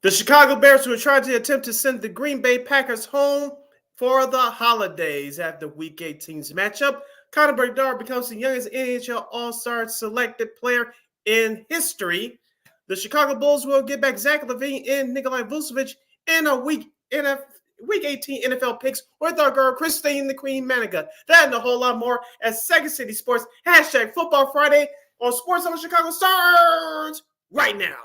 The Chicago Bears will try to attempt to send the Green Bay Packers home for the holidays after Week 18's matchup. Connor Bedard becomes the youngest NHL All-Star selected player in history. The Chicago Bulls will get back Zach LaVine and Nikolai Vucevic in a Week 18 NFL picks with our girl Christine the Queen Manika. That and a whole lot more at Second City Sports. Hashtag Football Friday on Sports on Chicago starts right now.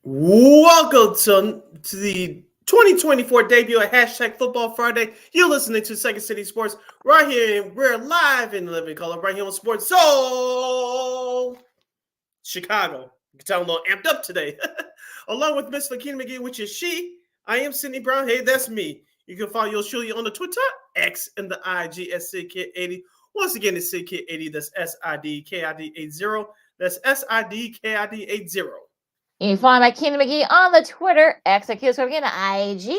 Welcome to the 2024 debut of Hashtag Football Friday. You're listening to Second City Sports right here. We're live in living color right here on Sports Zone Chicago. You can tell I'm a little amped up today. Along with Miss Lakina McGee, which is she. I am Sydney Brown. Hey, that's me. You can follow yours truly on the Twitter, X, and the IG at SidKid80. Once again, it's SidKid80. That's SIDKID80. That's SIDKID80. You can find my Keenan McGee on the Twitter, X, at KXRB, and IG.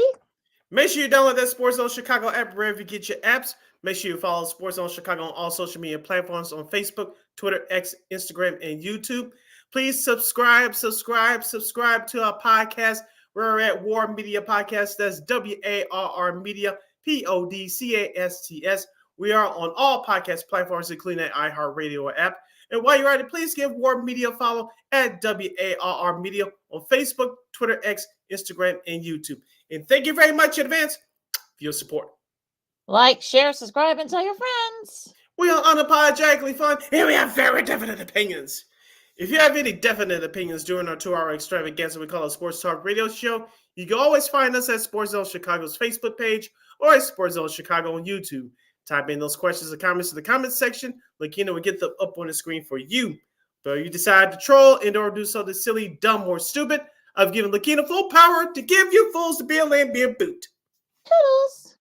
Make sure you download that Sports Zone Chicago app wherever you get your apps. Make sure you follow Sports Zone Chicago on all social media platforms on Facebook, Twitter, X, Instagram, and YouTube. Please subscribe to our podcast. We're at War Media Podcast. That's WARR Media, PODCASTS. We are on all podcast platforms, including that iHeartRadio app. And while you're at it, please give War Media a follow at WARR Media on Facebook, Twitter, X, Instagram, and YouTube. And thank you very much in advance for your support. Like, share, subscribe, and tell your friends. We are unapologetically fun, and we have very definite opinions. If you have any definite opinions during our 2-hour extravaganza we call a Sports Talk Radio Show, you can always find us at Sports Zone Chicago's Facebook page or at Sports Zone Chicago on YouTube. Type in those questions or comments in the comments section. Lakina will get them up on the screen for you. But if you decide to troll and or do something silly, dumb, or stupid, I've given Lakina full power to give you fools to be a land be a boot. Toodles.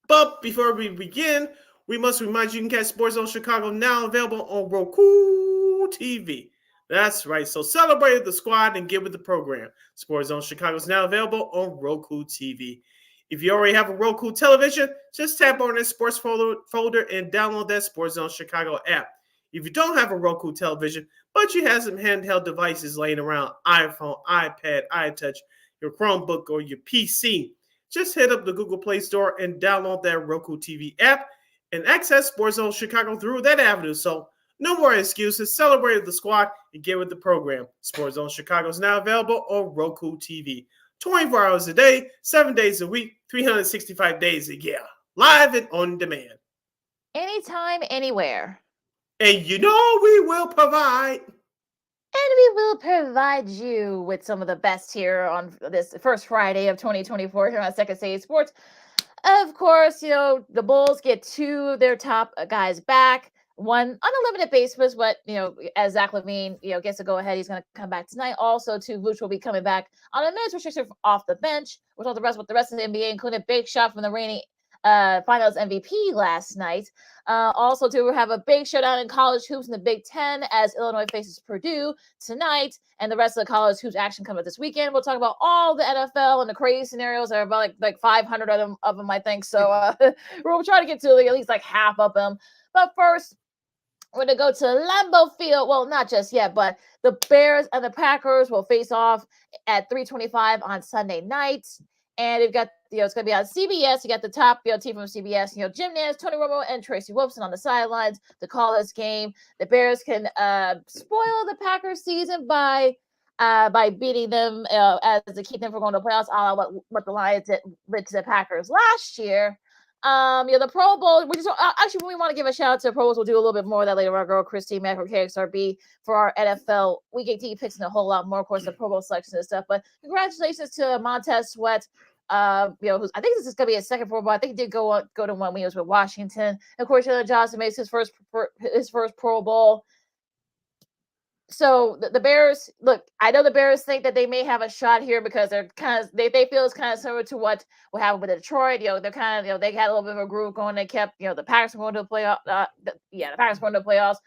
But before we begin, we must remind you can catch Sports Zone Chicago now available on Roku TV. That's right. So celebrate with the squad and get with the program. Sports Zone Chicago is now available on Roku TV. If you already have a Roku television, just tap on that sports folder and download that Sports Zone Chicago app. If you don't have a Roku television, but you have some handheld devices laying around, iPhone, iPad, iTouch, your Chromebook, or your PC, just hit up the Google Play Store and download that Roku TV app and access Sports Zone Chicago through that avenue. So no more excuses. Celebrate with the squad and get with the program. Sports Zone Chicago is now available on Roku TV. 24 hours a day, 7 days a week, 365 days a year. Live and on demand. Anytime, anywhere. And you know we will provide. And we will provide you with some of the best here on this first Friday of 2024 here on Second City Sports. Of course, the Bulls get two of their top guys back. One on a limited basis, but as Zach LaVine, gets to go ahead, he's going to come back tonight. Also, too, Vooch will be coming back on a minutes restriction off the bench. We'll talk with the rest of the NBA, including a big shot from the reigning Finals MVP last night. Also, too, we'll have a big showdown in college hoops in the Big Ten as Illinois faces Purdue tonight, and the rest of the college hoops action coming up this weekend. We'll talk about all the NFL and the crazy scenarios. There are about like 500 of them, I think. So we'll try to get to at least like half of them. But first, we're going to go to Lambeau Field. Well, not just yet, but the Bears and the Packers will face off at 3:25 on Sunday night. And you've got, it's going to be on CBS. You got the top team from CBS, Jim Nantz, Tony Romo, and Tracy Wolfson on the sidelines to call this game. The Bears can spoil the Packers season by beating them as to keep them from going to playoffs, a la what the Lions did to the Packers last year. The Pro Bowl, we want to give a shout out to the Pro Bowls. We'll do a little bit more of that later. Our girl Christine Mack from KXRB for our NFL Week 18 picks and a whole lot more, of course, the Pro Bowl selections and stuff. But congratulations to Montez Sweat I think this is going to be his second Pro Bowl. I think he did go to one when he was with Washington. Of course, Jalen Johnson makes his first Pro Bowl. So the Bears, look, I know the Bears think that they may have a shot here because they're kind of they feel it's kind of similar to what happened with Detroit. They're kind of they had a little bit of a groove going. They kept the Packers going to the playoff. The Packers going to the playoffs,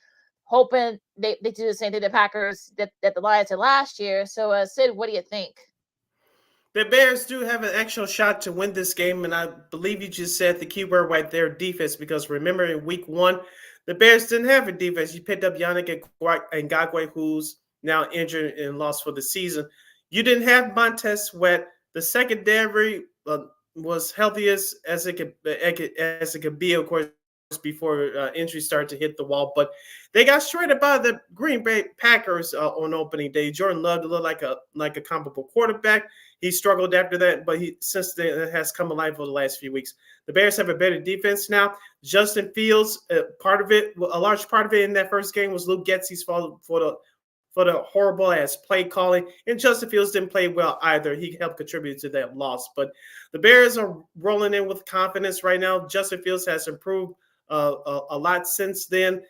hoping they do the same thing the Packers that the Lions did last year. So Sid, what do you think? The Bears do have an actual shot to win this game, and I believe you just said the key word right there, defense, because remember in week 1, the Bears didn't have a defense. You picked up Yannick Ngakoue, who's now injured and lost for the season. You didn't have Montez Sweat. The secondary was healthiest as it could be, of course, before injuries started to hit the wall. But they got shredded by the Green Bay Packers on opening day. Jordan Love looked like a comparable quarterback. He struggled after that, but since then has come alive for the last few weeks. The Bears have a better defense now. Justin Fields, a large part of it in that first game was Luke Getsy's fault for the horrible ass play calling, and Justin Fields didn't play well either. He helped contribute to that loss. But the Bears are rolling in with confidence right now. Justin Fields has improved a lot since then,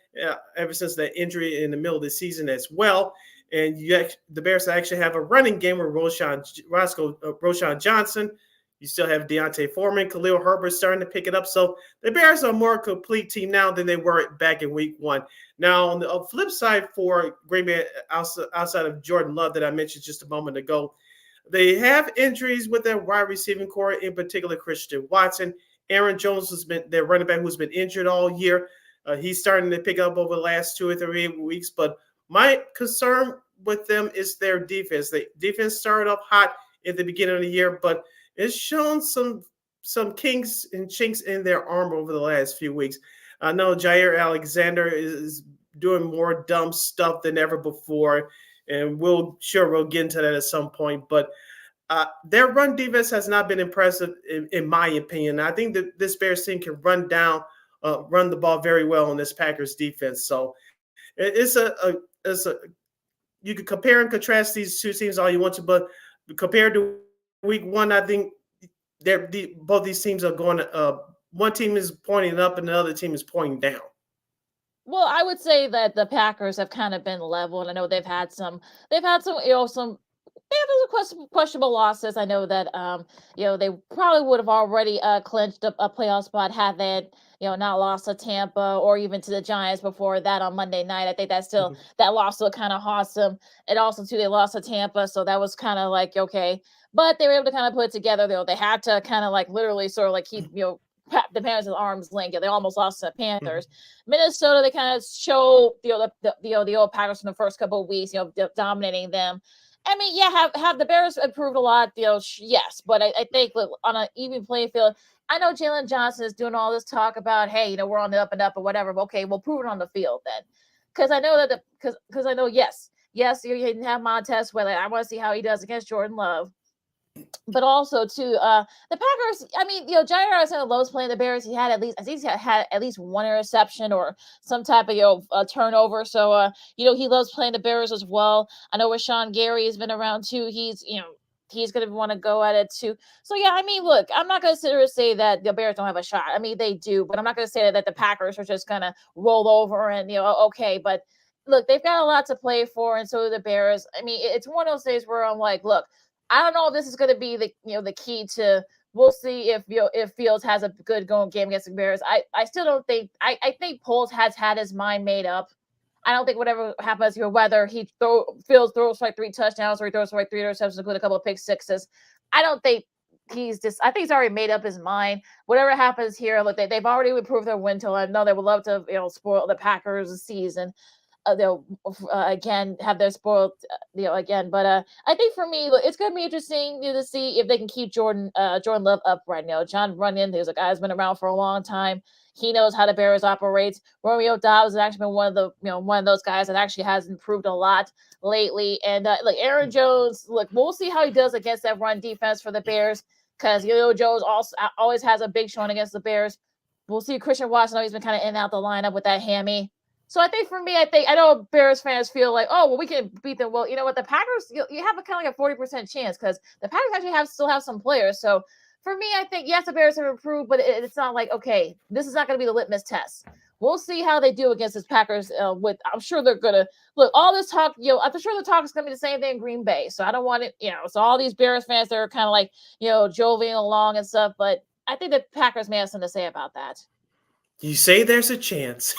ever since that injury in the middle of the season as well. And the Bears actually have a running game with Roschon Johnson. You still have Deontay Foreman, Khalil Herbert starting to pick it up. So the Bears are a more complete team now than they were back in week 1. Now, on the flip side for Green Bay, outside of Jordan Love that I mentioned just a moment ago, they have injuries with their wide receiving core, in particular Christian Watson. Aaron Jones has been their running back who's been injured all year. He's starting to pick up over the last 2 or 3 weeks. But my concern with them is their defense. The defense started off hot at the beginning of the year, but it's shown some kinks and chinks in their armor over the last few weeks. I know Jair Alexander is doing more dumb stuff than ever before, and we'll get into that at some point. But their run defense has not been impressive, in my opinion. I think that this Bears team can run the ball very well on this Packers defense. So it's a you can compare and contrast these two teams all you want to, but compared to week 1, I think both these teams are going. One team is pointing up, and the other team is pointing down. Well, I would say that the Packers have kind of been level, and I know they've had some questionable losses. I know that they probably would have already clinched a playoff spot had they not lost to Tampa or even to the Giants before that on Monday night. I think that loss still kind of haunts them. And also too, they lost to Tampa, so that was kind of like okay, but they were able to kind of put it together. They had to kind of like literally sort of like keep the Panthers at arm's length. They almost lost to the Panthers. Minnesota, they kind of show the old Packers from the first couple of weeks, dominating them. I mean, have the Bears improved a lot? Yes, but I think on an even playing field, I know Jalen Johnson is doing all this talk about, hey, we're on the up and up or whatever. But okay, we'll prove it on the field then, because I know that because I know yes, you didn't have Montez Sweat. I want to see how he does against Jordan Love. But also too, the Packers. I mean, Jair Alexander loves playing the Bears. He had at least one interception or some type of turnover. So he loves playing the Bears as well. I know Rashawn Gary has been around too. He's going to want to go at it too. So yeah, I mean, look, I'm not going to sit here and say that the Bears don't have a shot. I mean, they do, but I'm not going to say that the Packers are just going to roll over and okay, but. Look, they've got a lot to play for, and so do the Bears. I mean, it's one of those days where I'm like, look, I don't know if this is going to be the key to. We'll see if Fields has a good game against the Bears. I still don't think. I think Poles has had his mind made up. I don't think whatever happens here, whether Fields throws for like 3 touchdowns or he throws for like 3 interceptions, including a couple of pick sixes. I don't think I think he's already made up his mind. Whatever happens here, look, they've already improved their win total. I know they would love to spoil the Packers' season. They'll again have their spoiled again, but I think for me it's going to be interesting to see if they can keep Jordan Love upright. John Runyon, who's a guy who's been around for a long time. He knows how the Bears operates. Romeo Doubs has actually been one of those guys that actually has improved a lot lately. And Aaron Jones, we'll see how he does against that run defense for the Bears, because Jones also always has a big showing against the Bears. We'll see Christian Watson. He's been kind of in and out the lineup with that hammy. So I think for me, I know Bears fans feel like, oh, well, we can beat them. Well, you know what? The Packers, you have a kind of like a 40% chance because the Packers actually still have some players. So for me, I think yes, the Bears have improved, but it's not like, okay, this is not going to be the litmus test. We'll see how they do against this Packers. I'm sure they're gonna look all this talk. I'm sure the talk is gonna be the same thing in Green Bay. So I don't want it. So all these Bears fans that are kind of like jovial along and stuff. But I think the Packers may have something to say about that. You say there's a chance.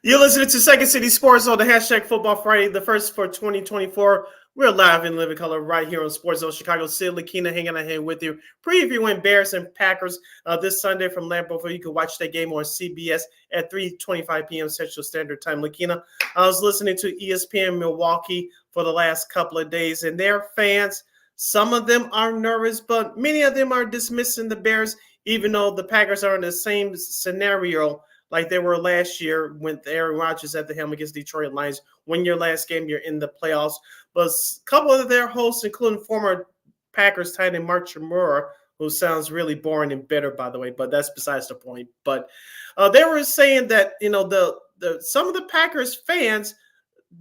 You're listening to Second City Sports on the hashtag Football Friday, the first for 2024. We're live in living color right here on Sports Zone Chicago. Sid Lakina hanging out here with you, previewing Bears and Packers this Sunday from Lambeau. You can watch that game on CBS at 3:25 p.m. Central Standard Time. Lakina, I was listening to ESPN Milwaukee for the last couple of days, and their fans, some of them are nervous, but many of them are dismissing the Bears, even though the Packers are in the same scenario like they were last year with Aaron Rodgers at the helm against Detroit Lions. Win your last game, you're in the playoffs. But a couple of their hosts, including former Packers tight end Mark Chmura, who sounds really boring and bitter, by the way, but that's besides the point. But they were saying that, some of the Packers fans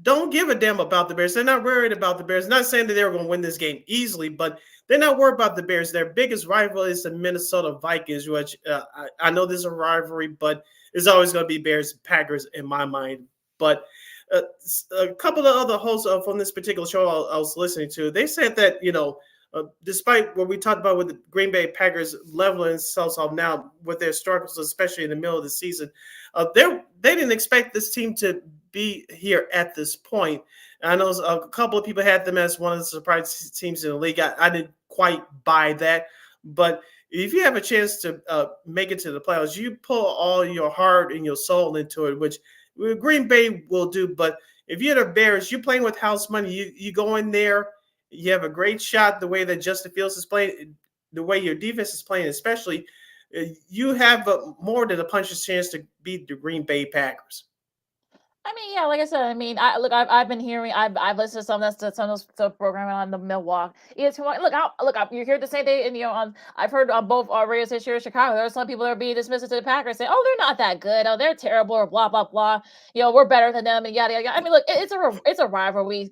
don't give a damn about the Bears. They're not worried about the Bears. Not saying that they're going to win this game easily, but they're not worried about the Bears. Their biggest rival is the Minnesota Vikings, which I know there's a rivalry, but it's always going to be Bears and Packers in my mind. But a couple of other hosts from this particular show I was listening to, they said that, despite what we talked about with the Green Bay Packers leveling themselves off now with their struggles, especially in the middle of the season, they didn't expect this team to be here at this point. I know a couple of people had them as one of the surprise teams in the league. I didn't quite buy that, but if you have a chance to make it to the playoffs, you pull all your heart and your soul into it, which Green Bay will do. But if you're the Bears, you're playing with house money. You go in there, you have a great shot the way that Justin Fields is playing, the way your defense is playing, especially, you have more than a puncher's chance to beat the Green Bay Packers. I mean, yeah, like I said, I've been hearing, I've listened to some of those stuff programming on the Milwaukee. You hear the same thing, and I've heard on both radio stations here in Chicago. There are some people that are being dismissive to the Packers, saying, "Oh, they're not that good. Oh, they're terrible," or blah blah blah. We're better than them, and yada yada. I mean, look, it's a rivalry,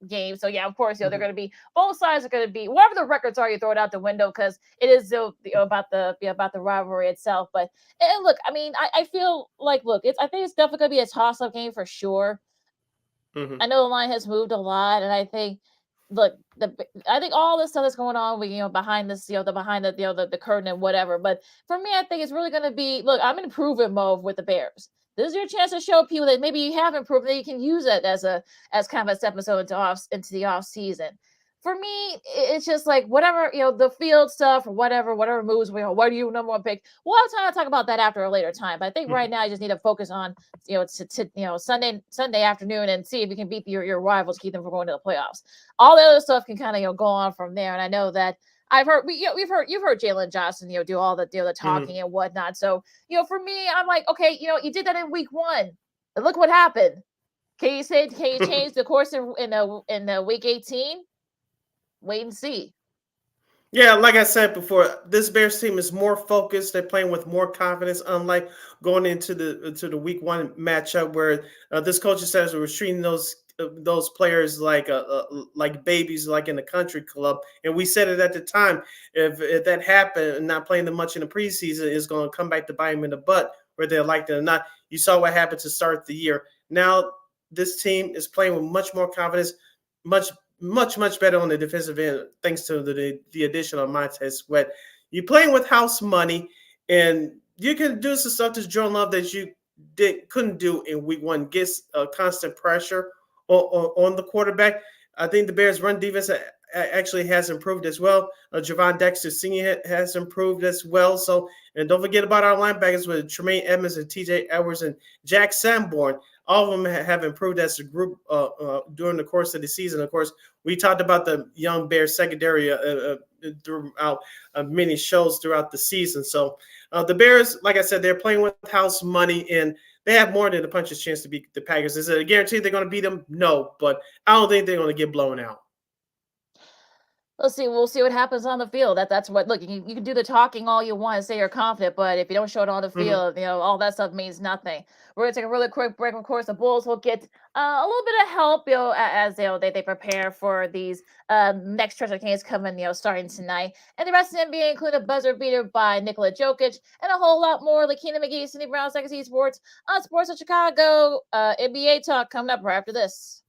game. So yeah, of course, they're going to be, both sides are going to be, whatever the records are, you throw it out the window because it is about the rivalry itself. But and look, I mean, I feel like, I think it's definitely going to be a toss-up game for sure. Mm-hmm. I know the line has moved a lot, and I think, I think all this stuff that's going on with behind this, behind the curtain and whatever. But for me, I think it's really going to be, I'm in improvement mode with the Bears. This is your chance to show people that maybe you have improved, that you can use it as kind of a stepping stone into the off season. For me, it's just like whatever, the field stuff or whatever moves, what do you number one pick? We'll have time to talk about that after a later time. But I think right now I just need to focus on, Sunday afternoon and see if we can beat your rivals, keep them from going to the playoffs. All the other stuff can kind of, go on from there. And I know that you've heard Jalen Johnson, do all the talking and whatnot. So, for me, I'm like, okay, you did that in week 1. And look what happened. Can you change the course in week 18? Wait and see. Yeah, like I said before, this Bears team is more focused. They're playing with more confidence, unlike going into the week 1 matchup where this coaching staff was treating those players like babies, like in the country club. And we said it at the time, if that happened and not playing them much in the preseason is going to come back to bite them in the butt, whether they like it or not. You saw what happened to start the year. Now this team is playing with much more confidence, much better on the defensive end, thanks to the addition of Montez Sweat. You're playing with house money, and you can do some stuff to Jordan Love that you couldn't do in week 1. Gets constant pressure on the quarterback. I think the Bears' run defense actually has improved as well. Javon Dexter Sr. has improved as well. So, and don't forget about our linebackers with Tremaine Edmonds and T.J. Edwards and Jack Sanborn. All of them have improved as a group during the course of the season. Of course, we talked about the young Bears secondary throughout many shows throughout the season. So the Bears, like I said, they're playing with house money, and they have more than a puncher's chance to beat the Packers. Is it a guarantee they're going to beat them? No, but I don't think they're going to get blown out. We'll see what happens on the field. That's what. Look, you can do the talking all you want and say you're confident, but if you don't show it on the field, all that stuff means nothing. We're gonna take a really quick break. Of course, the Bulls will get a little bit of help, as they prepare for these next stretch of games coming, starting tonight, and the rest of the NBA, including a buzzer beater by Nikola Jokic, and a whole lot more. Lakina McGee, Cindy Brown, Second City Sports on Sports of Chicago. NBA talk coming up right after this.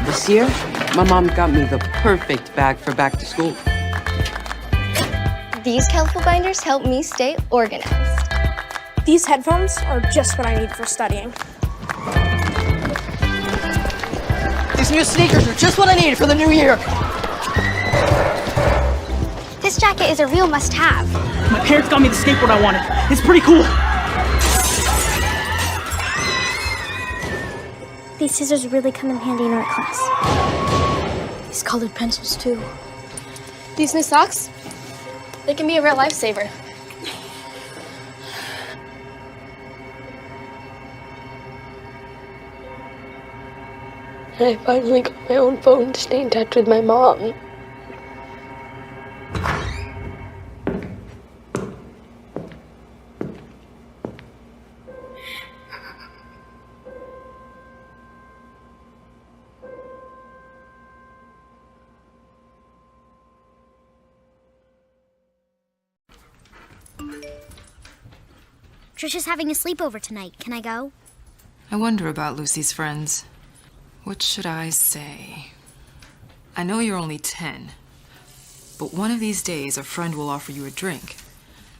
This year, my mom got me the perfect bag for back to school. These colorful binders help me stay organized. These headphones are just what I need for studying. These new sneakers are just what I need for the new year. This jacket is a real must-have. My parents got me the skateboard I wanted. It's pretty cool. These scissors really come in handy in art class. These colored pencils, too. These new socks, they can be a real lifesaver. I finally got my own phone to stay in touch with my mom. Trisha's having a sleepover tonight. Can I go? I wonder about Lucy's friends. What should I say? I know you're only 10, but one of these days a friend will offer you a drink.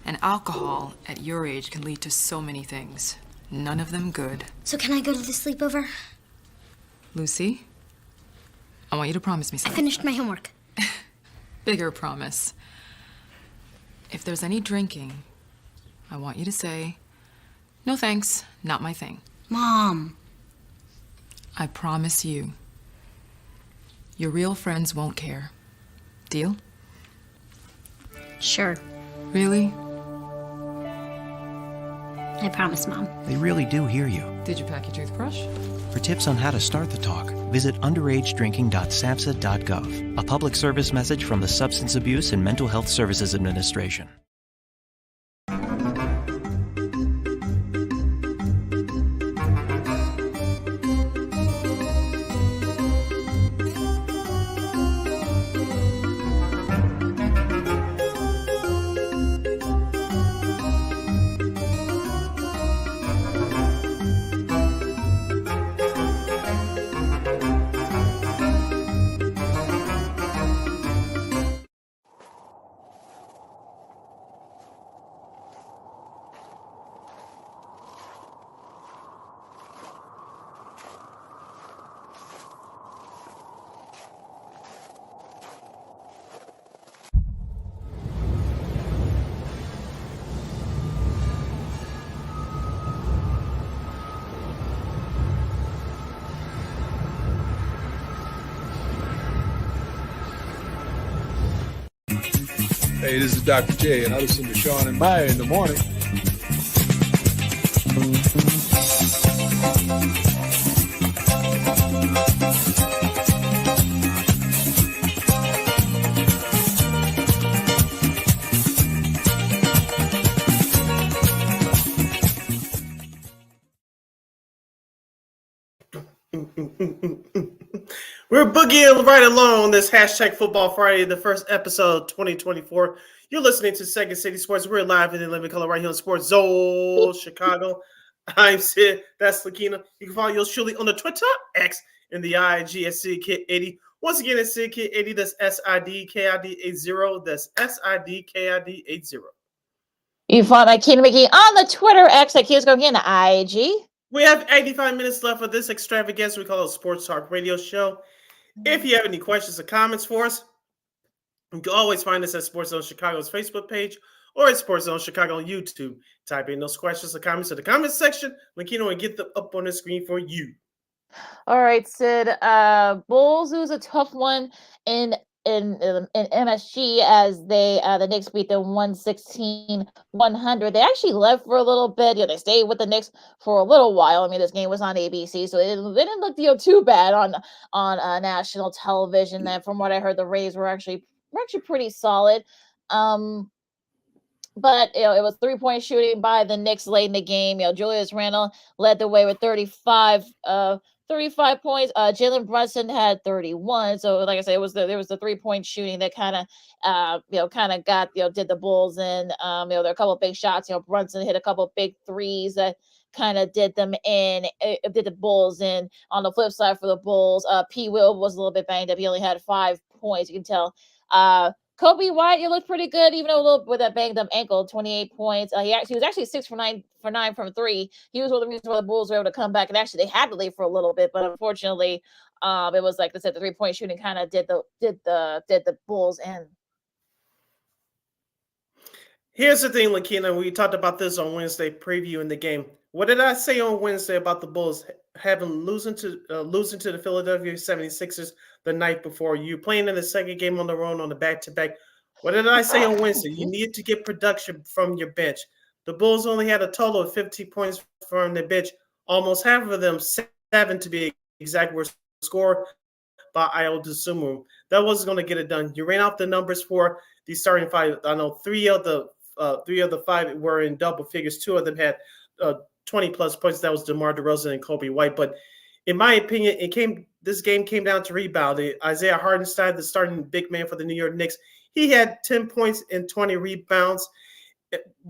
And alcohol at your age can lead to so many things. None of them good. So can I go to the sleepover? Lucy, I want you to promise me I something. finished my homework. Bigger promise. If there's any drinking, I want you to say, "No thanks, not my thing." Mom. I promise you, your real friends won't care. Deal? Sure. Really? I promise, Mom. They really do hear you. Did you pack your toothbrush? For tips on how to start the talk, visit underagedrinking.samhsa.gov. A public service message from the Substance Abuse and Mental Health Services Administration. Hey, this is Dr. J, and I listen to Sean and Maya in the morning. We're boogieing right along this hashtag Football Friday, the first episode of 2024. You're listening to Second City Sports. We're live in the living color right here on Sports Zone Chicago. I'm Sid. That's Lakina. You can follow yours truly on the Twitter, X, and the IG at SidKid80. Once again, it's SidKid80. That's SIDKID80. That's SIDKID80. You can follow Lakina McGee on the Twitter, X, at Kids Go Again, the IG. We have 85 minutes left for this extravaganza we call a Sports Talk Radio Show. If you have any questions or comments for us, you can always find us at Sports Zone Chicago's Facebook page or at Sports Zone Chicago on YouTube. Type in those questions or comments in the comments section. Lakina will get them up on the screen for you. All right, Sid. Bulls was a tough one in MSG as the Knicks beat them 116-100. They actually left for a little bit. They stayed with the Knicks for a little while. I mean, this game was on ABC, so they didn't look too bad on national television. And from what I heard, the Rays were actually actually pretty solid. But it was 3-point shooting by the Knicks late in the game. Julius Randle led the way with 35 points. Jalen Brunson had 31. So like I said, there was the 3-point shooting that kind of got did the Bulls in. There are a couple of big shots. Brunson hit a couple of big threes that kind of did them in. It did the Bulls in. On the flip side for the Bulls, P. Will was a little bit banged up. He only had 5 points. You can tell. Kobe White, you looked pretty good, even though with that banged up ankle, 28 points. He was actually 6 for 9 from 3. He was one of the reasons why the Bulls were able to come back, and actually they had to leave for a little bit, but unfortunately, it was like I said, the 3-point shooting kind of did the Bulls in. Here's the thing, Lakina. We talked about this on Wednesday, previewing the game. What did I say on Wednesday about the Bulls losing to the Philadelphia 76ers the night before? You playing in the second game on the road on the back-to-back. What did I say on Wednesday? You need to get production from your bench. The Bulls only had a total of 15 points from the bench. Almost half of them, 7 to be exact, were scored by Ayo Dosunmu. That wasn't going to get it done. You ran out the numbers for the starting 5. I know 3 of the 5 were in double figures. 2 of them had 20-plus points. That was DeMar DeRozan and Kobe White. But in my opinion, this game came down to rebounding. Isaiah Hartenstein, the starting big man for the New York Knicks, he had 10 points and 20 rebounds.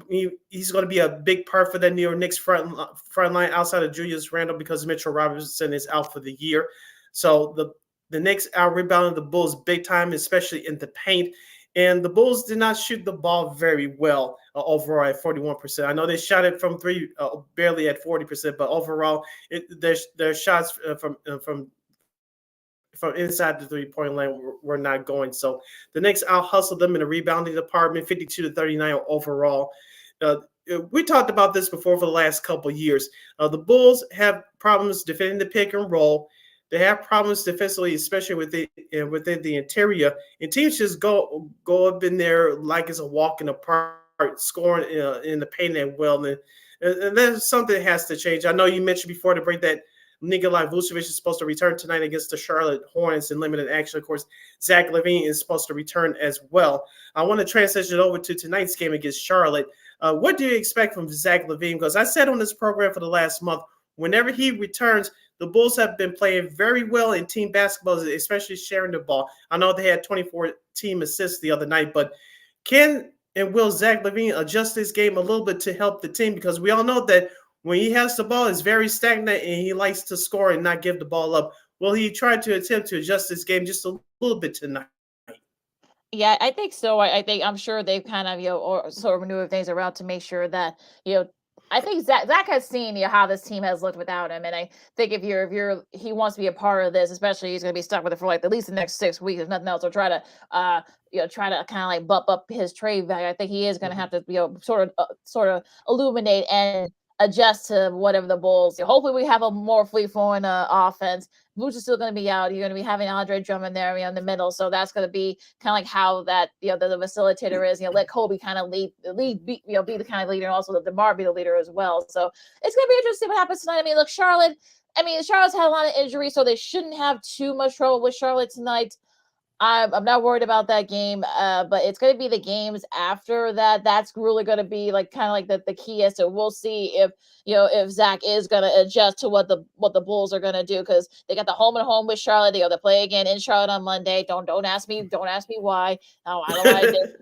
He's going to be a big part for the New York Knicks front line outside of Julius Randle because Mitchell Robinson is out for the year. So the Knicks out-rebounded the Bulls big time, especially in the paint. And the Bulls did not shoot the ball very well overall at 41%. I know they shot it from 3 barely at 40%, but overall, their shots from inside the 3-point line were not going. So the Knicks out-hustled them in the rebounding department, 52-39 overall. We talked about this before for the last couple of years. The Bulls have problems defending the pick and roll. They have problems defensively, especially within the interior. And teams just go up in there like it's a walk in the park, scoring in the paint and well. And that's something that has to change. I know you mentioned before the break that Nikola Vucevic is supposed to return tonight against the Charlotte Hornets in limited action. Of course, Zach LaVine is supposed to return as well. I want to transition over to tonight's game against Charlotte. What do you expect from Zach LaVine? Because I said on this program for the last month, whenever he returns, the Bulls have been playing very well in team basketball, especially sharing the ball. I know they had 24 team assists the other night, but can and will Zach LaVine adjust his game a little bit to help the team? Because we all know that when he has the ball, it's very stagnant and he likes to score and not give the ball up. Will he try to attempt to adjust his game just a little bit tonight? Yeah, I think so. I'm sure they've kind of, or sort of maneuvered things around to make sure that, I think Zach has seen how this team has looked without him, and I think if he wants to be a part of this, especially he's going to be stuck with it for like at least the next 6 weeks, if nothing else, or try to kind of like bump up his trade value. I think he is going to have to sort of illuminate and adjust to whatever the Bulls. Hopefully, we have a more free-flowing offense. Vooch is still going to be out. You're going to be having Andre Drummond there in the middle, so that's going to be kind of like how that the facilitator is. Let Kobe kind of lead, be the kind of leader, and also let DeMar be the leader as well. So it's going to be interesting what happens tonight. Look, Charlotte's had a lot of injuries, so they shouldn't have too much trouble with Charlotte tonight. I'm not worried about that game, but it's going to be the games after that. That's really going to be like kind of like the key. So we'll see if Zach is going to adjust to what the Bulls are going to do, because they got the home and home with Charlotte. They to play again in Charlotte on Monday. Don't ask me why. No, I don't know why I did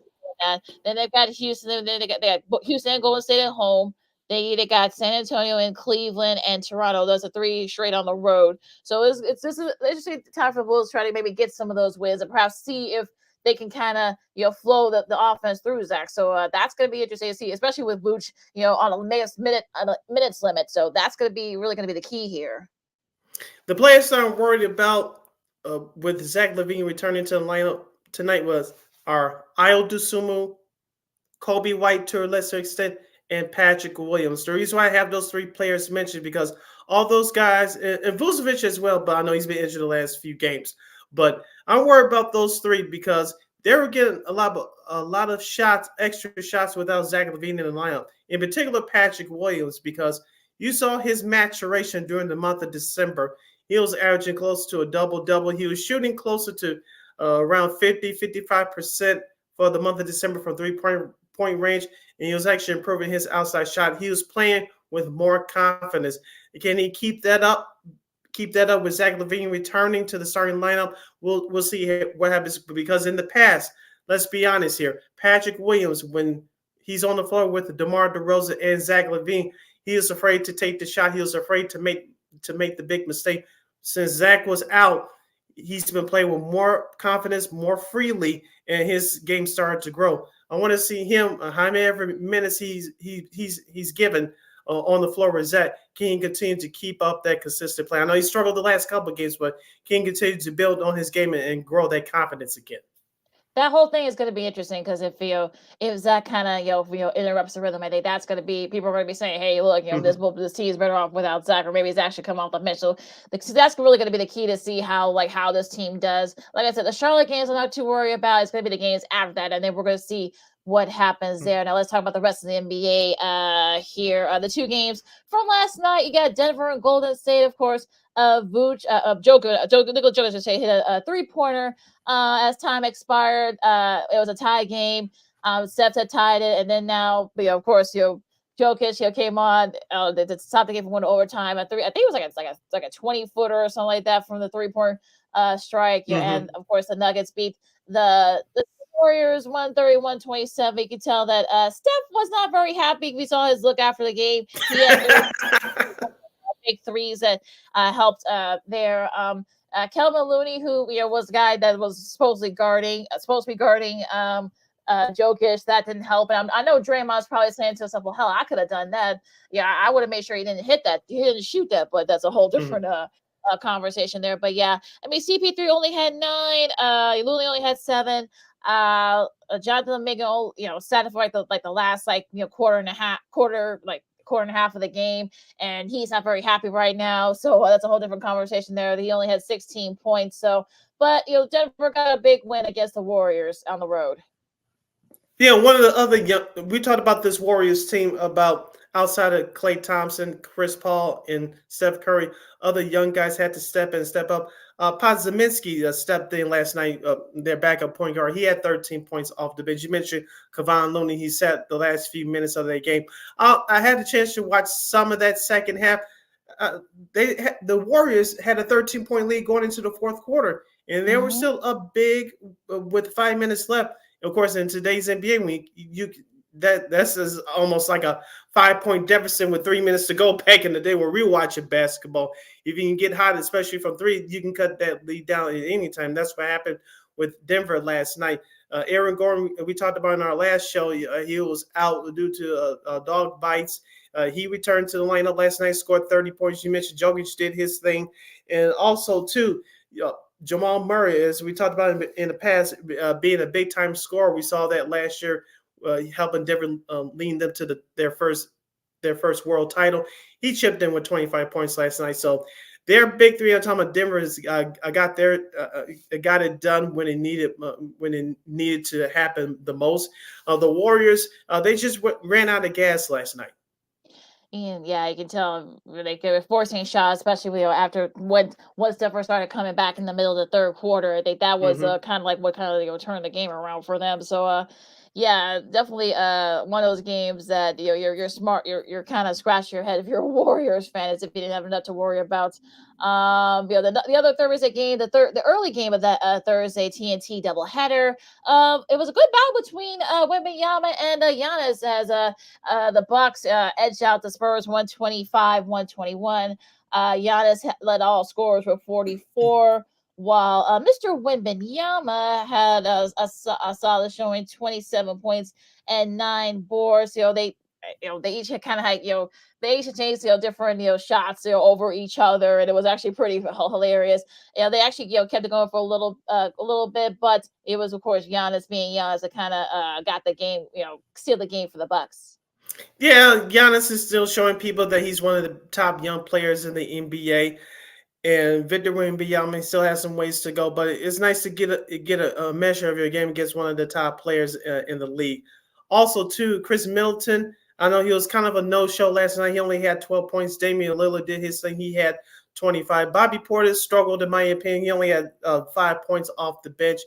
that. Then they've got Houston. Then they got Houston and Golden State at home. They got San Antonio and Cleveland and Toronto. Those are 3 straight on the road. So it's interesting time for the Bulls to try to maybe get some of those wins and perhaps see if they can kind of flow the offense through Zach. So that's going to be interesting to see, especially with Vooch on a minutes limit. So that's going to be the key here. The players I'm worried about with Zach LaVine returning to the lineup tonight are Ayo Dosunmu, Kobe White to a lesser extent, and Patrick Williams. The reason why I have those 3 players mentioned, because all those guys, and Vucevic as well, but I know he's been injured the last few games. But I'm worried about those 3 because they were getting a lot of shots, extra shots without Zach LaVine in the lineup. In particular, Patrick Williams, because you saw his maturation during the month of December. He was averaging close to a double-double. He was shooting closer to around 55% for the month of December from three-point range, and he was actually improving his outside shot. He was playing with more confidence. Can he keep that up? Keep that up with Zach LaVine returning to the starting lineup? We'll see what happens, because in the past, let's be honest here, Patrick Williams, when he's on the floor with DeMar DeRozan and Zach LaVine, he is afraid to take the shot. He was afraid to make the big mistake. Since Zach was out, he's been playing with more confidence, more freely, and his game started to grow. I want to see him, how many minutes he's given on the floor with Zach. Can he continue to keep up that consistent play? I know he struggled the last couple of games, but can he continue to build on his game and grow that confidence again? That whole thing is going to be interesting, because if Zach kind of interrupts the rhythm, I think that's going to be, people are going to be saying, hey, look, this team is better off without Zach, or maybe Zach should come off the bench. So that's really going to be the key to see how this team does. Like I said, the Charlotte games I'm not too worried about. It's going to be the games after that, and then we're going to see what happens there. Now let's talk about the rest of the NBA here. The two games from last night, you got Denver and Golden State, of course. Nikola Jokic just hit a 3-pointer as time expired. It was a tie game. Steph had tied it, and then now, of course, Jokic came on to stop the game from going to overtime. I think it was like a 20-footer or something like that from the 3-point strike. And of course, the Nuggets beat the Warriors 130-127. You could tell that Steph was not very happy. We saw his look after the game. He had big threes that helped there. Kelvin Looney, who was the guy that was supposed to be guarding Jokic, that didn't help. And I know Draymond's probably saying to himself, well, hell, I could have done that. Yeah, I would have made sure he didn't hit that. He didn't shoot that, but that's a whole different conversation there. But yeah, I mean, CP3 only had 9. Looney only had 7. Jonathan Mingo, sat for the last quarter and a half of the game, and he's not very happy right now. So that's a whole different conversation there. He only had 16 points. So, but Denver got a big win against the Warriors on the road. Yeah, one of the other we talked about this Warriors team about outside of Klay Thompson, Chris Paul, and Steph Curry. Other young guys had to step up. Podziemski stepped in last night, their backup point guard. He had 13 points off the bench. You mentioned Kevon Looney. He sat the last few minutes of that game. I had a chance to watch some of that second half. The Warriors had a 13-point lead going into the fourth quarter, and they were still up big with 5 minutes left. Of course, in today's NBA week, that's almost like a 5-point deficit with 3 minutes to go. Back in the day when we were watching basketball, if you can get hot, especially from 3, you can cut that lead down at any time. That's what happened with Denver last night. Aaron Gordon, we talked about in our last show, he was out due to dog bites. He returned to the lineup last night, scored 30 points. You mentioned Jokic did his thing. And also, too, Jamal Murray, as we talked about in the past, being a big-time scorer. We saw that last year, helping Denver lead them to their first world title. He chipped in with 25 points last night. So their big three, I'm talking about Denver, got it done when it needed to happen the most. The Warriors, they just ran out of gas last night. And yeah, you can tell they were forcing shots, especially after once Denver started coming back in the middle of the third quarter. I think that was kind of like what turned the game around for them. So yeah, definitely one of those games that you're smart. You're kind of scratching your head if you're a Warriors fan, as if you didn't have enough to worry about. The other Thursday game, the early game of that Thursday TNT doubleheader. It was a good battle between Wembanyama and Giannis, as the Bucks edged out the Spurs 125-121. Giannis led all scorers with 44. While Mr. Wembanyama had a solid showing, 27 points and 9 boards. They each had kind of had, they each changed, different, shots, over each other. And it was actually pretty hilarious. They actually, kept it going for a little bit, but it was, of course, Giannis being Giannis that kind of got the game, sealed the game for the Bucks. Yeah, Giannis is still showing people that he's one of the top young players in the NBA. And Victor Wembanyama still has some ways to go, but it's nice to get a measure of your game against one of the top players in the league. Also, too, Chris Middleton, I know he was kind of a no-show last night. He only had 12 points. Damian Lillard did his thing. He had 25. Bobby Portis struggled, in my opinion. He only had 5 points off the bench.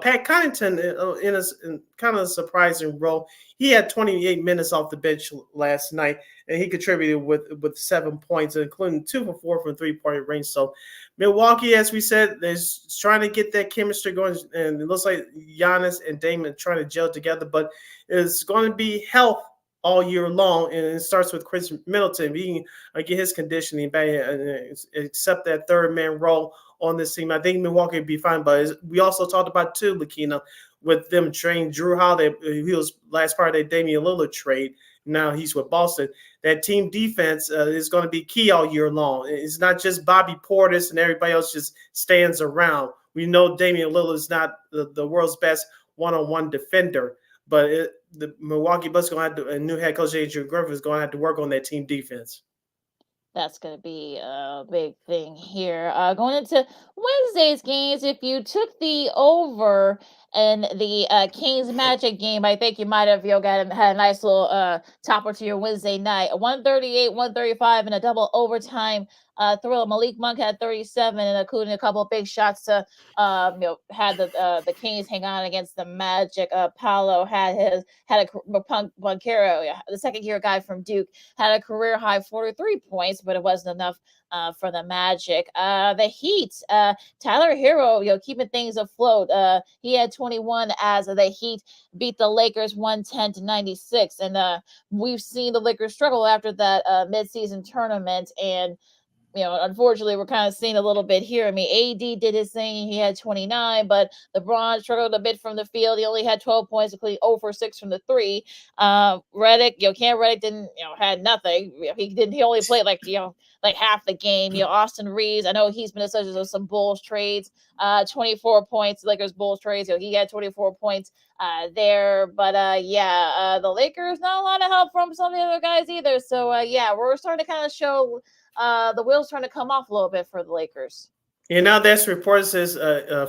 Pat Connaughton, in kind of a surprising role, he had 28 minutes off the bench last night, and he contributed with 7 points, including 2 for 4 from three-point range. So Milwaukee, as we said, is trying to get that chemistry going, and it looks like Giannis and Damon trying to gel together, but it's going to be health all year long, and it starts with Chris Middleton. He can get his conditioning back and accept that third man role on this team. I think Milwaukee would be fine, but we also talked about too, Lakina, with them trading Drew Holiday. He was last part of that Damian Lillard trade. Now he's with Boston. That team defense is going to be key all year long. It's not just Bobby Portis and everybody else just stands around. We know Damian Lillard is not the world's best one-on-one defender, but the Milwaukee Bucks going to have to, and new head coach Adrian Griffin is going to have to work on that team defense. That's going to be a big thing here. Going into Wednesday's games, if you took the over in the Kings Magic game, I think you might have had a nice little topper to your Wednesday night. 138, 135 in a double overtime thrill. Malik Monk had 37, and including a couple of big shots to had the Kings hang on against the Magic. Paolo had a Boncaro, the second year guy from Duke, had a career high 43 points, but it wasn't enough for the Magic. The Heat, Tyler Hero, keeping things afloat. He had 21 as the Heat beat the Lakers 110-96, and we've seen the Lakers struggle after that midseason tournament, and unfortunately, we're kind of seeing a little bit here. I mean, AD did his thing. He had 29, but LeBron struggled a bit from the field. He only had 12 points, including 0 for 6 from the 3. Reddick, Cam Reddick didn't, had nothing. He only played like half the game. Austin Reeves, I know he's been associated with some Bulls trades. 24 points, Lakers Bulls trades. He had 24 points there. But the Lakers, not a lot of help from some of the other guys either. So we're starting to kind of show the wheels trying to come off a little bit for the Lakers. Now that's reported says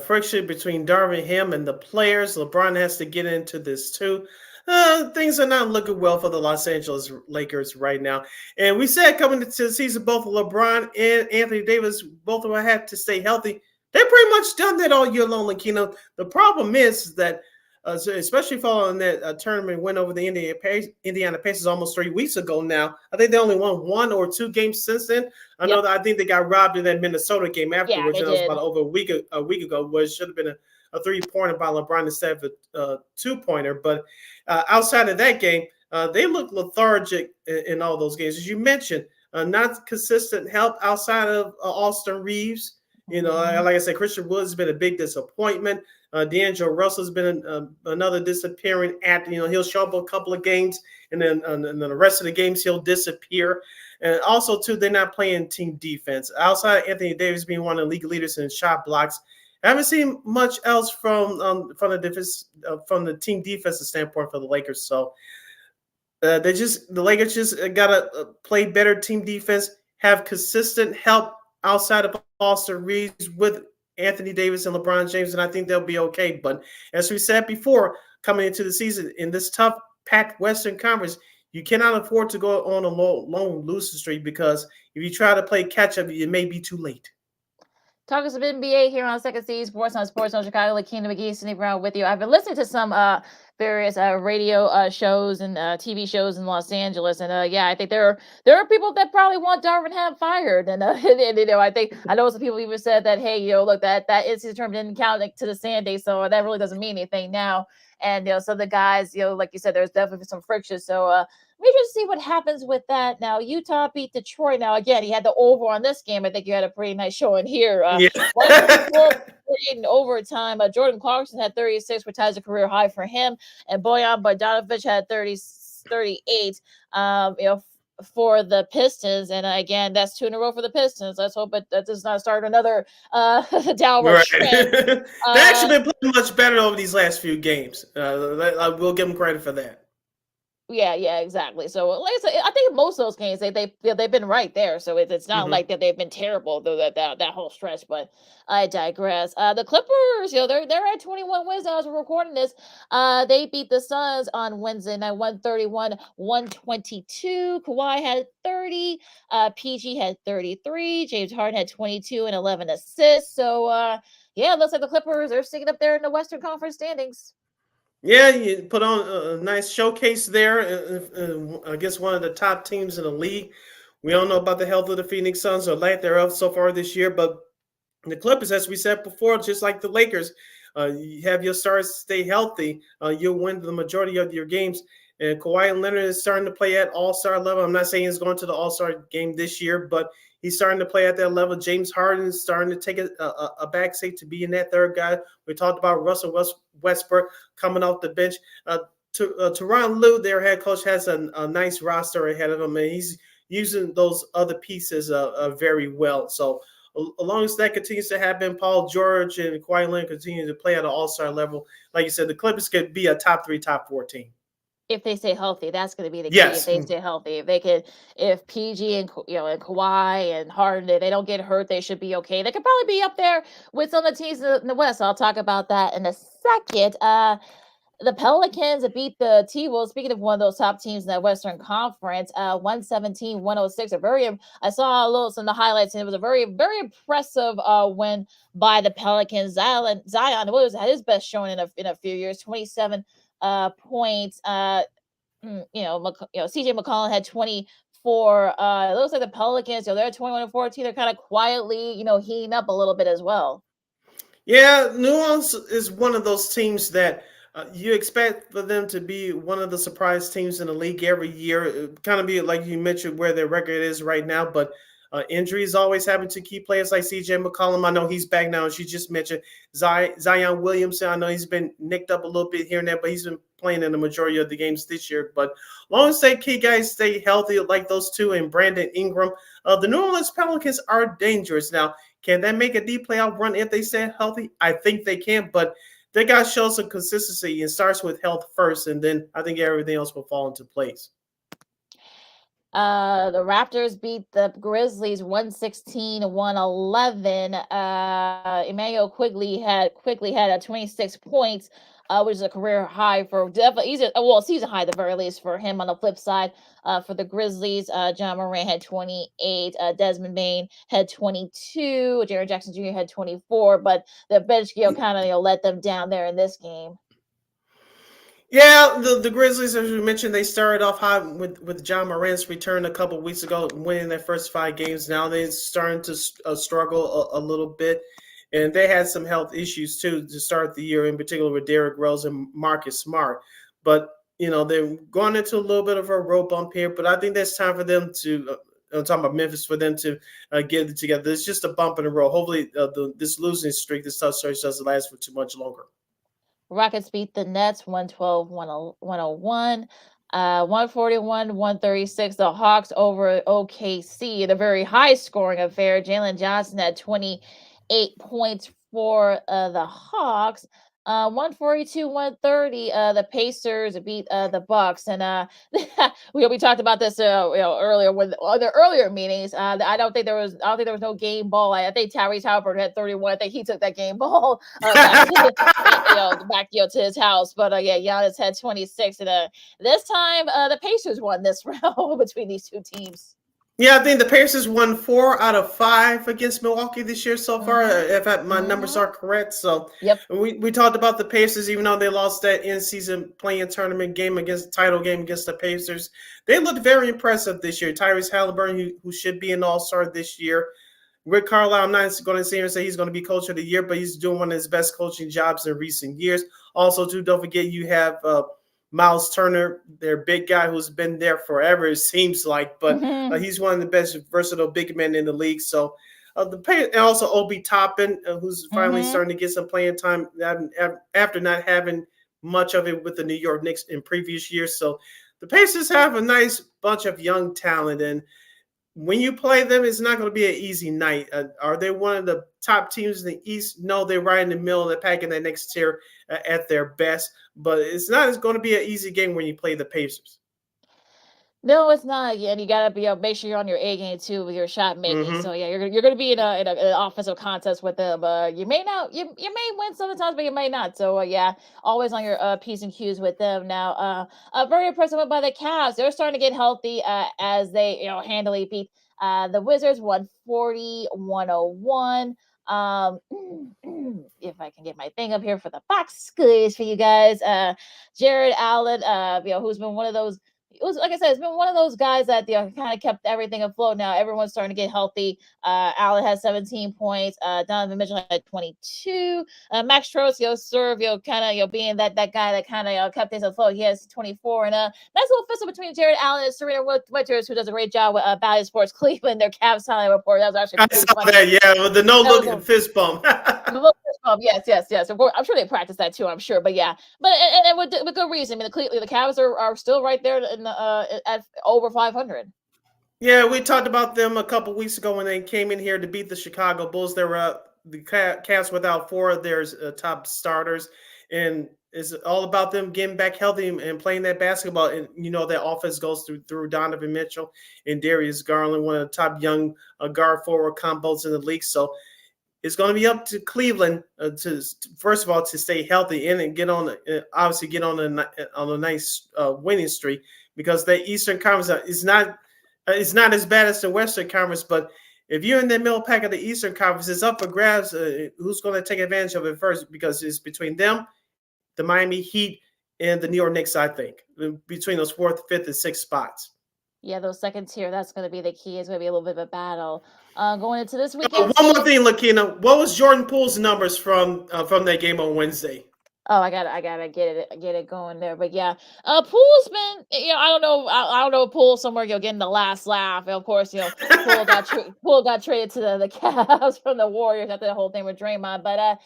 friction between Darvin Ham and the players. LeBron has to get into this too. Things are not looking well for the Los Angeles Lakers right now. And we said coming into the season, both LeBron and Anthony Davis, both of them had to stay healthy. They've pretty much done that all year long, Lakino. The problem is that, especially following that tournament win over the Indiana Pacers almost 3 weeks ago now, I think they only won 1 or 2 games since then. I think they got robbed in that Minnesota game afterwards. Yeah, it was about over a week ago, where it should have been a 3-pointer by LeBron instead of a 2-pointer. But outside of that game, they look lethargic in all those games. As you mentioned, not consistent help outside of Austin Reeves. Like I said, Christian Wood has been a big disappointment. D'Angelo Russell's been another disappearing act. He'll show up a couple of games, and then the rest of the games he'll disappear. And also, too, they're not playing team defense. Outside of Anthony Davis being one of the league leaders in shot blocks, I haven't seen much else from the team defensive standpoint for the Lakers. So the Lakers just gotta play better team defense, have consistent help outside of Austin Reeves with Anthony Davis and LeBron James, and I think they'll be okay. But as we said before, coming into the season in this tough packed Western Conference, you cannot afford to go on a long losing streak, because if you try to play catch up, it may be too late. Talking some NBA here on Second City Sports on Chicago. Lakina McGee, Cindy Brown with you. I've been listening to some various radio shows and TV shows in Los Angeles, and I think there are people that probably want Darvin Ham fired, and I know some people even said that, hey, look, that NCAA tournament didn't count to the Sunday, so that really doesn't mean anything now. And so the guys, like you said, there's definitely some friction. So we should see what happens with that. Now, Utah beat Detroit. Now, again, he had the over on this game. I think you had a pretty nice showing here. In overtime, Jordan Clarkson had 36, which has a career high for him, and Bojan Bogdanovic had 38. For the Pistons, and again, that's 2 in a row for the Pistons. Let's hope that does not start another downward trend. They've actually been playing much better over these last few games. I will give them credit for that. Yeah, exactly. So, like I said, I think most of those games they've been right there. So it's not like that they've been terrible though that whole stretch. But I digress. The Clippers, they're at 21 wins as we're recording this. They beat the Suns on Wednesday night, 131-122. Kawhi had 30. PG had 33. James Harden had 22 and 11 assists. So yeah, it looks like the Clippers are sticking up there in the Western Conference standings. Yeah, you put on a nice showcase there against one of the top teams in the league. We don't know about the health of the Phoenix Suns or lack thereof so far this year, but the Clippers, as we said before, just like the Lakers, you have your stars stay healthy, you'll win the majority of your games. And Kawhi Leonard is starting to play at all-star level. I'm not saying he's going to the all-star game this year, but he's starting to play at that level. James Harden is starting to take a backseat to being that third guy. We talked about Russell Westbrook coming off the bench. Tyronn Lue, their head coach, has a nice roster ahead of him, and he's using those other pieces very well. So as long as that continues to happen, Paul George and Kawhi Leonard continue to play at an all-star level, like you said, the Clippers could be a top 3, top 4 team. If they stay healthy, that's going to be the key. Yes. If they stay healthy, if PG and and Kawhi and Harden, they don't get hurt, they should be okay. They could probably be up there with some of the teams in the West. I'll talk about that in a second. The Pelicans beat the T-Wolves. Speaking of one of those top teams in that Western Conference, 117-106. I saw some of the highlights, and it was a very, very impressive win by the Pelicans. Zion had his best showing in a few years, 27 points. CJ McCollum had 24. It looks like the Pelicans, they're at 21-14. They're kind of quietly, heating up a little bit as well. Yeah, New Orleans is one of those teams that you expect for them to be one of the surprise teams in the league every year. Kind of be like you mentioned where their record is right now, but injuries always happen to key players like CJ McCollum. I know he's back now, as you just mentioned. Zion Williamson, I know he's been nicked up a little bit here and there, but he's been playing in the majority of the games this year. But as long as they key guys stay healthy like those two and Brandon Ingram, the New Orleans Pelicans are dangerous. Now, can they make a deep playoff run if they stay healthy? I think they can, but they got to show some consistency. It starts with health first, and then I think everything else will fall into place. The Raptors beat the Grizzlies 116-111. Emmanuel Quigley had 26 points, which is a career high for season high at the very least for him. On the flip side, for the Grizzlies, John Moran had 28, Desmond Bain had 22, Jaren Jackson Jr. had 24, but the bench kind of let them down there in this game. Yeah, the Grizzlies, as we mentioned, they started off high with John Morant's return a couple of weeks ago, winning their first 5 games. Now they're starting to struggle a little bit, and they had some health issues too to start the year, in particular with Derrick Rose and Marcus Smart. But they're going into a little bit of a road bump here. But I think there's time for them to. I'm talking about Memphis, for them to get it together. It's just a bump in the road. Hopefully, this losing streak, this tough stretch, doesn't last for too much longer. Rockets beat the Nets 112-101. 141-136. The Hawks over OKC in a very high scoring affair. Jalen Johnson had 28 points for the Hawks. 142-130. The Pacers beat the Bucks, and we talked about this earlier on the earlier meetings. I don't think there was no game ball. I think Tyrese Halliburton had 31. I think he took that game ball back to his house. But Giannis had 26, and this time the Pacers won this round between these two teams. Yeah, I think the Pacers won 4 out of 5 against Milwaukee this year so far, if my numbers are correct. So yep. We talked about the Pacers, even though they lost that in-season playing tournament title game against the Pacers. They looked very impressive this year. Tyrese Halliburton, who should be an all-star this year. Rick Carlisle, I'm not going to sit here and say he's going to be coach of the year, but he's doing one of his best coaching jobs in recent years. Also, too, don't forget you have Miles Turner, their big guy who's been there forever, it seems like, but he's one of the best versatile big men in the league. So and also Obi Toppin, who's finally starting to get some playing time after not having much of it with the New York Knicks in previous years. So the Pacers have a nice bunch of young talent, and when you play them, it's not going to be an easy night. Are they one of the top teams in the East? No, they're right in the middle of the pack in that next tier at their best. But it's not going to be an easy game when you play the Pacers. No, it's not. And you gotta be make sure you're on your A game too with your shot making. So yeah, you're gonna be in an offensive contest with them. You may not, you may win sometimes, but you may not. So yeah, always on your P's and Q's with them. Now, very impressive win by the Cavs. They're starting to get healthy as they handily beat the Wizards 140-101. If I can get my thing up here for the box scores for you guys, Jared Allen, who's been one of those. It was, like I said, it's been one of those guys that kind of kept everything afloat. Now everyone's starting to get healthy. Allen has 17 points. Donovan Mitchell had 22. Max Strus, serve, kind of, being that guy that kind of kept things afloat. He has 24. And nice little fist between Jared Allen and Serena Winters, who does a great job with Valley Sports Cleveland. Their Cavs highlight report. That was actually pretty funny. That, with the no-look fist bump. Yes. Of course, I'm sure they practice that too. I'm sure, but yeah, but and with good reason. I mean, the Cavs are still right there in at over 500. Yeah, we talked about them a couple weeks ago when they came in here to beat the Chicago Bulls. They were the Cavs without four of their top starters, and it's all about them getting back healthy and playing that basketball. And that offense goes through Donovan Mitchell and Darius Garland, one of the top young guard forward combos in the league. So it's going to be up to Cleveland to first of all to stay healthy and get on a nice winning streak, because the Eastern Conference is not as bad as the Western Conference. But if you're in the middle pack of the Eastern Conference, it's up for grabs. Who's going to take advantage of it first? Because it's between them, the Miami Heat, and the New York Knicks. I think between those 4th, 5th, and 6th spots. Yeah, those second tier, that's going to be the key. It's going to be a little bit of a battle going into this weekend. One more thing, Lakina. What was Jordan Poole's numbers from that game on Wednesday? Oh, I gotta get it going there. But yeah, Poole's been, I don't know Poole somewhere, getting the last laugh. And of course, Poole got traded to the Cavs from the Warriors after the whole thing with Draymond. But like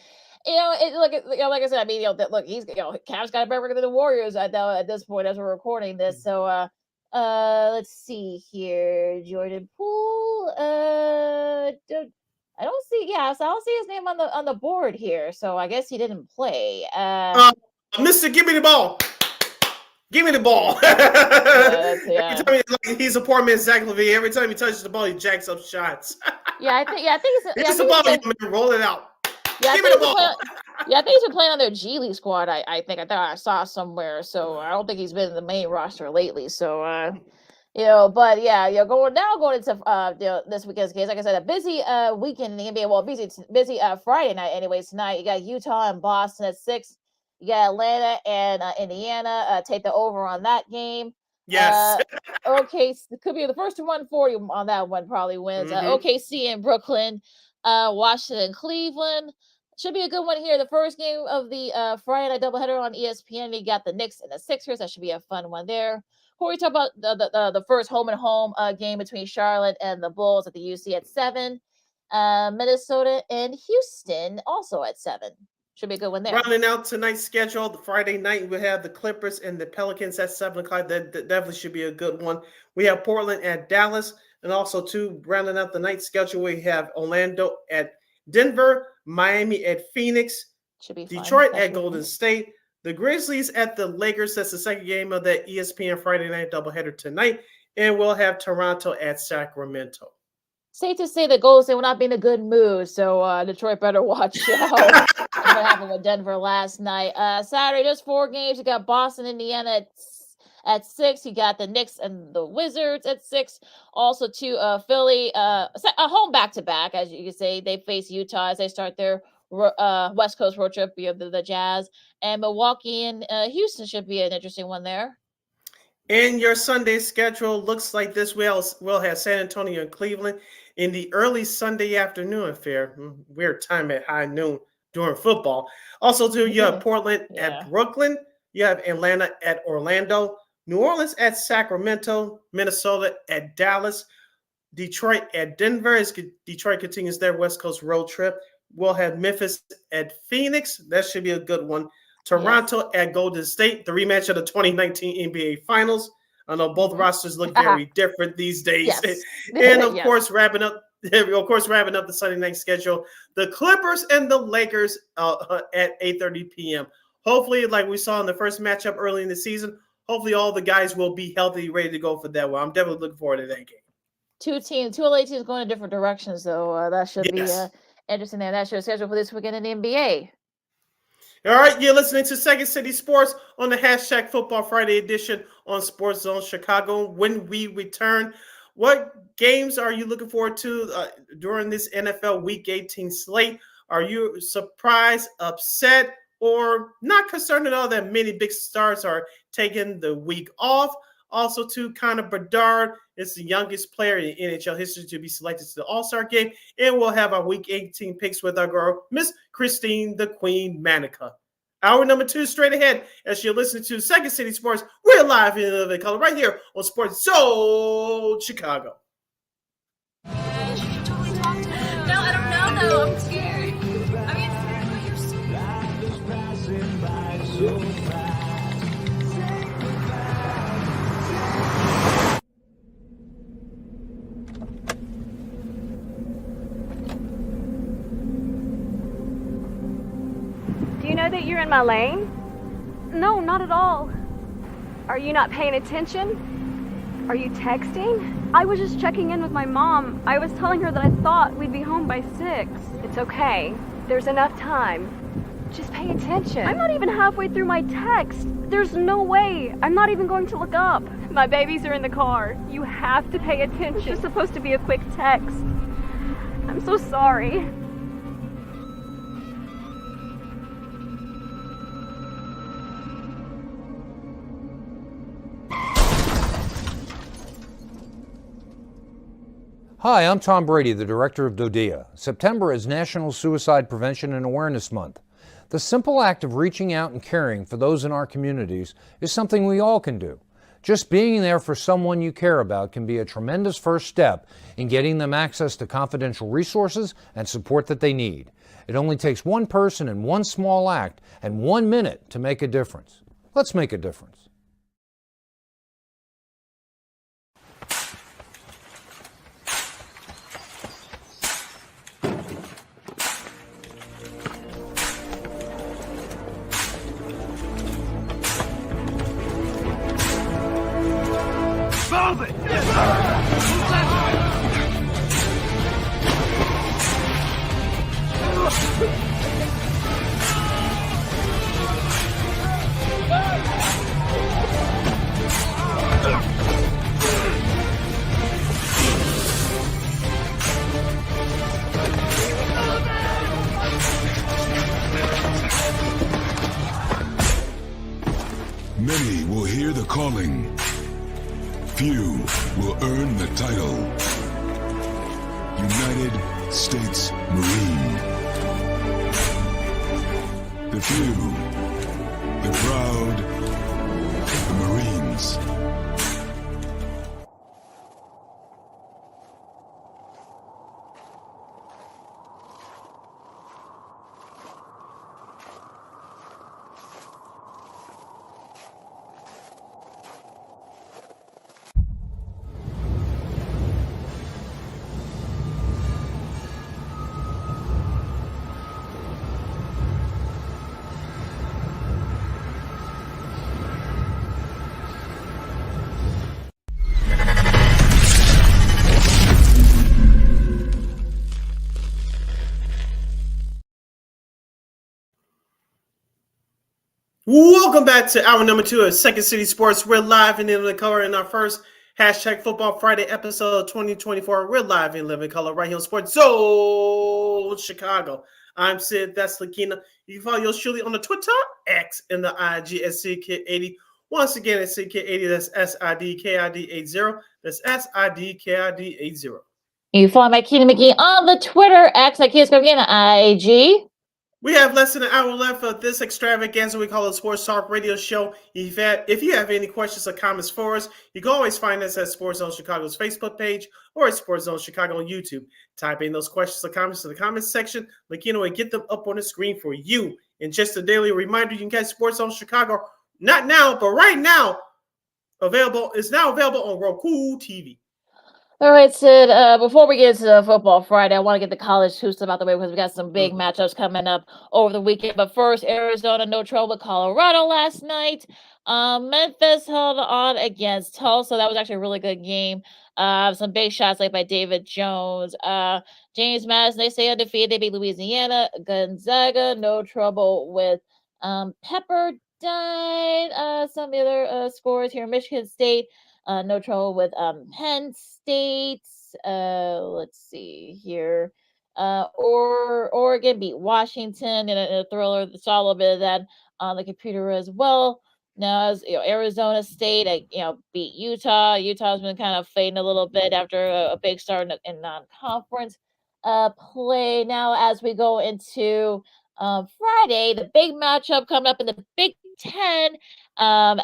I said, I mean, look, he's Cavs got a better record than the Warriors at this point as we're recording this. So let's see here, Jordan Poole. I don't see. Yeah, so I don't see his name on the board here. So I guess he didn't play. Mister, give me the ball. Give me the ball. Yeah. Every time he's a poor man, Zach LaVine. Every time he touches the ball, he jacks up shots. I think it's the ball. Roll it out. Yeah, give me the ball. I think he's been playing on their G League squad. I thought I saw somewhere. So I don't think he's been in the main roster lately. So but yeah, going into this weekend's games. Like I said, a busy weekend in the NBA. Well, busy Friday night. Anyways, tonight you got Utah and Boston at 6. You got Atlanta and Indiana. Take the over on that game. Yes. Okay, so it could be the first to 140 on that one. Probably wins. OKC in Brooklyn. Washington, Cleveland. Should be a good one here. The first game of the Friday night doubleheader on ESPN. You got the Knicks and the Sixers. That should be a fun one there. Corey, talk about the first home and home game between Charlotte and the Bulls at the UC at 7. Minnesota and Houston also at 7. Should be a good one there. Rounding out tonight's schedule, the Friday night we have the Clippers and the Pelicans at 7 o'clock. That definitely should be a good one. We have Portland at Dallas, and also rounding out the night schedule, we have Orlando at Denver, Miami at Phoenix, should be Detroit at Golden State, the Grizzlies at the Lakers. That's the second game of that ESPN Friday night doubleheader tonight, and we'll have Toronto at Sacramento. Safe to say that Golden State will not be in a good mood, so Detroit better watch out. What happened with Denver last night. Saturday, just 4 games. You got Boston, Indiana at 6. You got the Knicks and the Wizards at 6. Also, Philly, a home back-to-back, as you can say. They face Utah as they start their West Coast road trip, the Jazz. And Milwaukee and Houston should be an interesting one there. And your Sunday schedule looks like this. We'll have San Antonio and Cleveland in the early Sunday afternoon affair. Weird time at high noon during football. Also, you have Portland at Brooklyn. You have Atlanta at Orlando. New Orleans at Sacramento. Minnesota at Dallas. Detroit at Denver as Detroit continues their West Coast road trip. We'll have Memphis at Phoenix. That should be a good one. Toronto at Golden State, the rematch of the 2019 NBA Finals. I know both rosters look very different these days. Yes. And of course, wrapping up the Sunday night schedule, the Clippers and the Lakers at 8:30 p.m. Hopefully, like we saw in the first matchup early in the season, hopefully all the guys will be healthy, ready to go for that one. I'm definitely looking forward to that game. Two LA teams going in different directions, though. That should be interesting there. That's your schedule for this weekend in the NBA. All right, you're listening to Second City Sports on the hashtag Football Friday edition on Sports Zone Chicago. When we return, what games are you looking forward to during this NFL Week 18 slate? Are you surprised, upset, or not concerned at all that many big stars are taking the week off? Also, too, Connor Bedard is the youngest player in NHL history to be selected to the All-Star game. And we'll have our Week 18 picks with our girl, Miss Christine the Queen Manika. Hour number 2 straight ahead as you're listening to Second City Sports. We're live in living color right here on Sports Zone Chicago. No, I don't know, though. I'm scared. I mean, you're scared. Do you know that you're in my lane? No, not at all. Are you not paying attention? Are you texting? I was just checking in with my mom. I was telling her that I thought we'd be home by 6. It's okay. There's enough time. Just pay attention. I'm not even halfway through my text. There's no way. I'm not even going to look up. My babies are in the car. You have to pay attention. It's just supposed to be a quick text. I'm so sorry. Hi, I'm Tom Brady, the director of DODEA. September is National Suicide Prevention and Awareness Month. The simple act of reaching out and caring for those in our communities is something we all can do. Just being there for someone you care about can be a tremendous first step in getting them access to confidential resources and support that they need. It only takes one person and one small act and 1 minute to make a difference. Let's make a difference. Move it! Many will hear the calling. Few will earn the title. United States Marine. The few, the proud, the Marines. Welcome back to hour number 2 of Second City Sports. We're live in living color in our first hashtag Football Friday episode of 2024. We're live in living color right here on Sports Zone Chicago. I'm Sid. That's Lakina. You can follow yours truly on the Twitter, X, and the IG at SidKid80. Once again, at SidKid80. That's SIDKID80. That's SIDKID80. You follow my Keena McGee on the Twitter, X, like KXRB, and the IG. We have less than an hour left of this extravaganza we call a Sports Talk Radio Show. If you have any questions or comments for us, you can always find us at Sports Zone Chicago's Facebook page or at Sports Zone Chicago on YouTube. Type in those questions or comments to the comments section. Lakino and get them up on the screen for you. And just a daily reminder, you can catch Sports Zone Chicago, not now, but right now, available on Roku TV. All right, Sid. Before we get into Football Friday, I want to get the college hoops out the way because we got some big matchups coming up over the weekend. But first, Arizona no trouble with Colorado last night. Memphis held on against Tulsa. That was actually a really good game. Some big shots like by David Jones. James Madison, they stay undefeated. They beat Louisiana. Gonzaga no trouble with Pepperdine. Some other scores here. Michigan State. No trouble with Penn State. Let's see here. Oregon beat Washington in a thriller. Saw a little bit of that on the computer as well. Now, as Arizona State, beat Utah. Utah's been kind of fading a little bit after a big start in non-conference play. Now, as we go into Friday, the big matchup coming up in the Big Ten. Mike,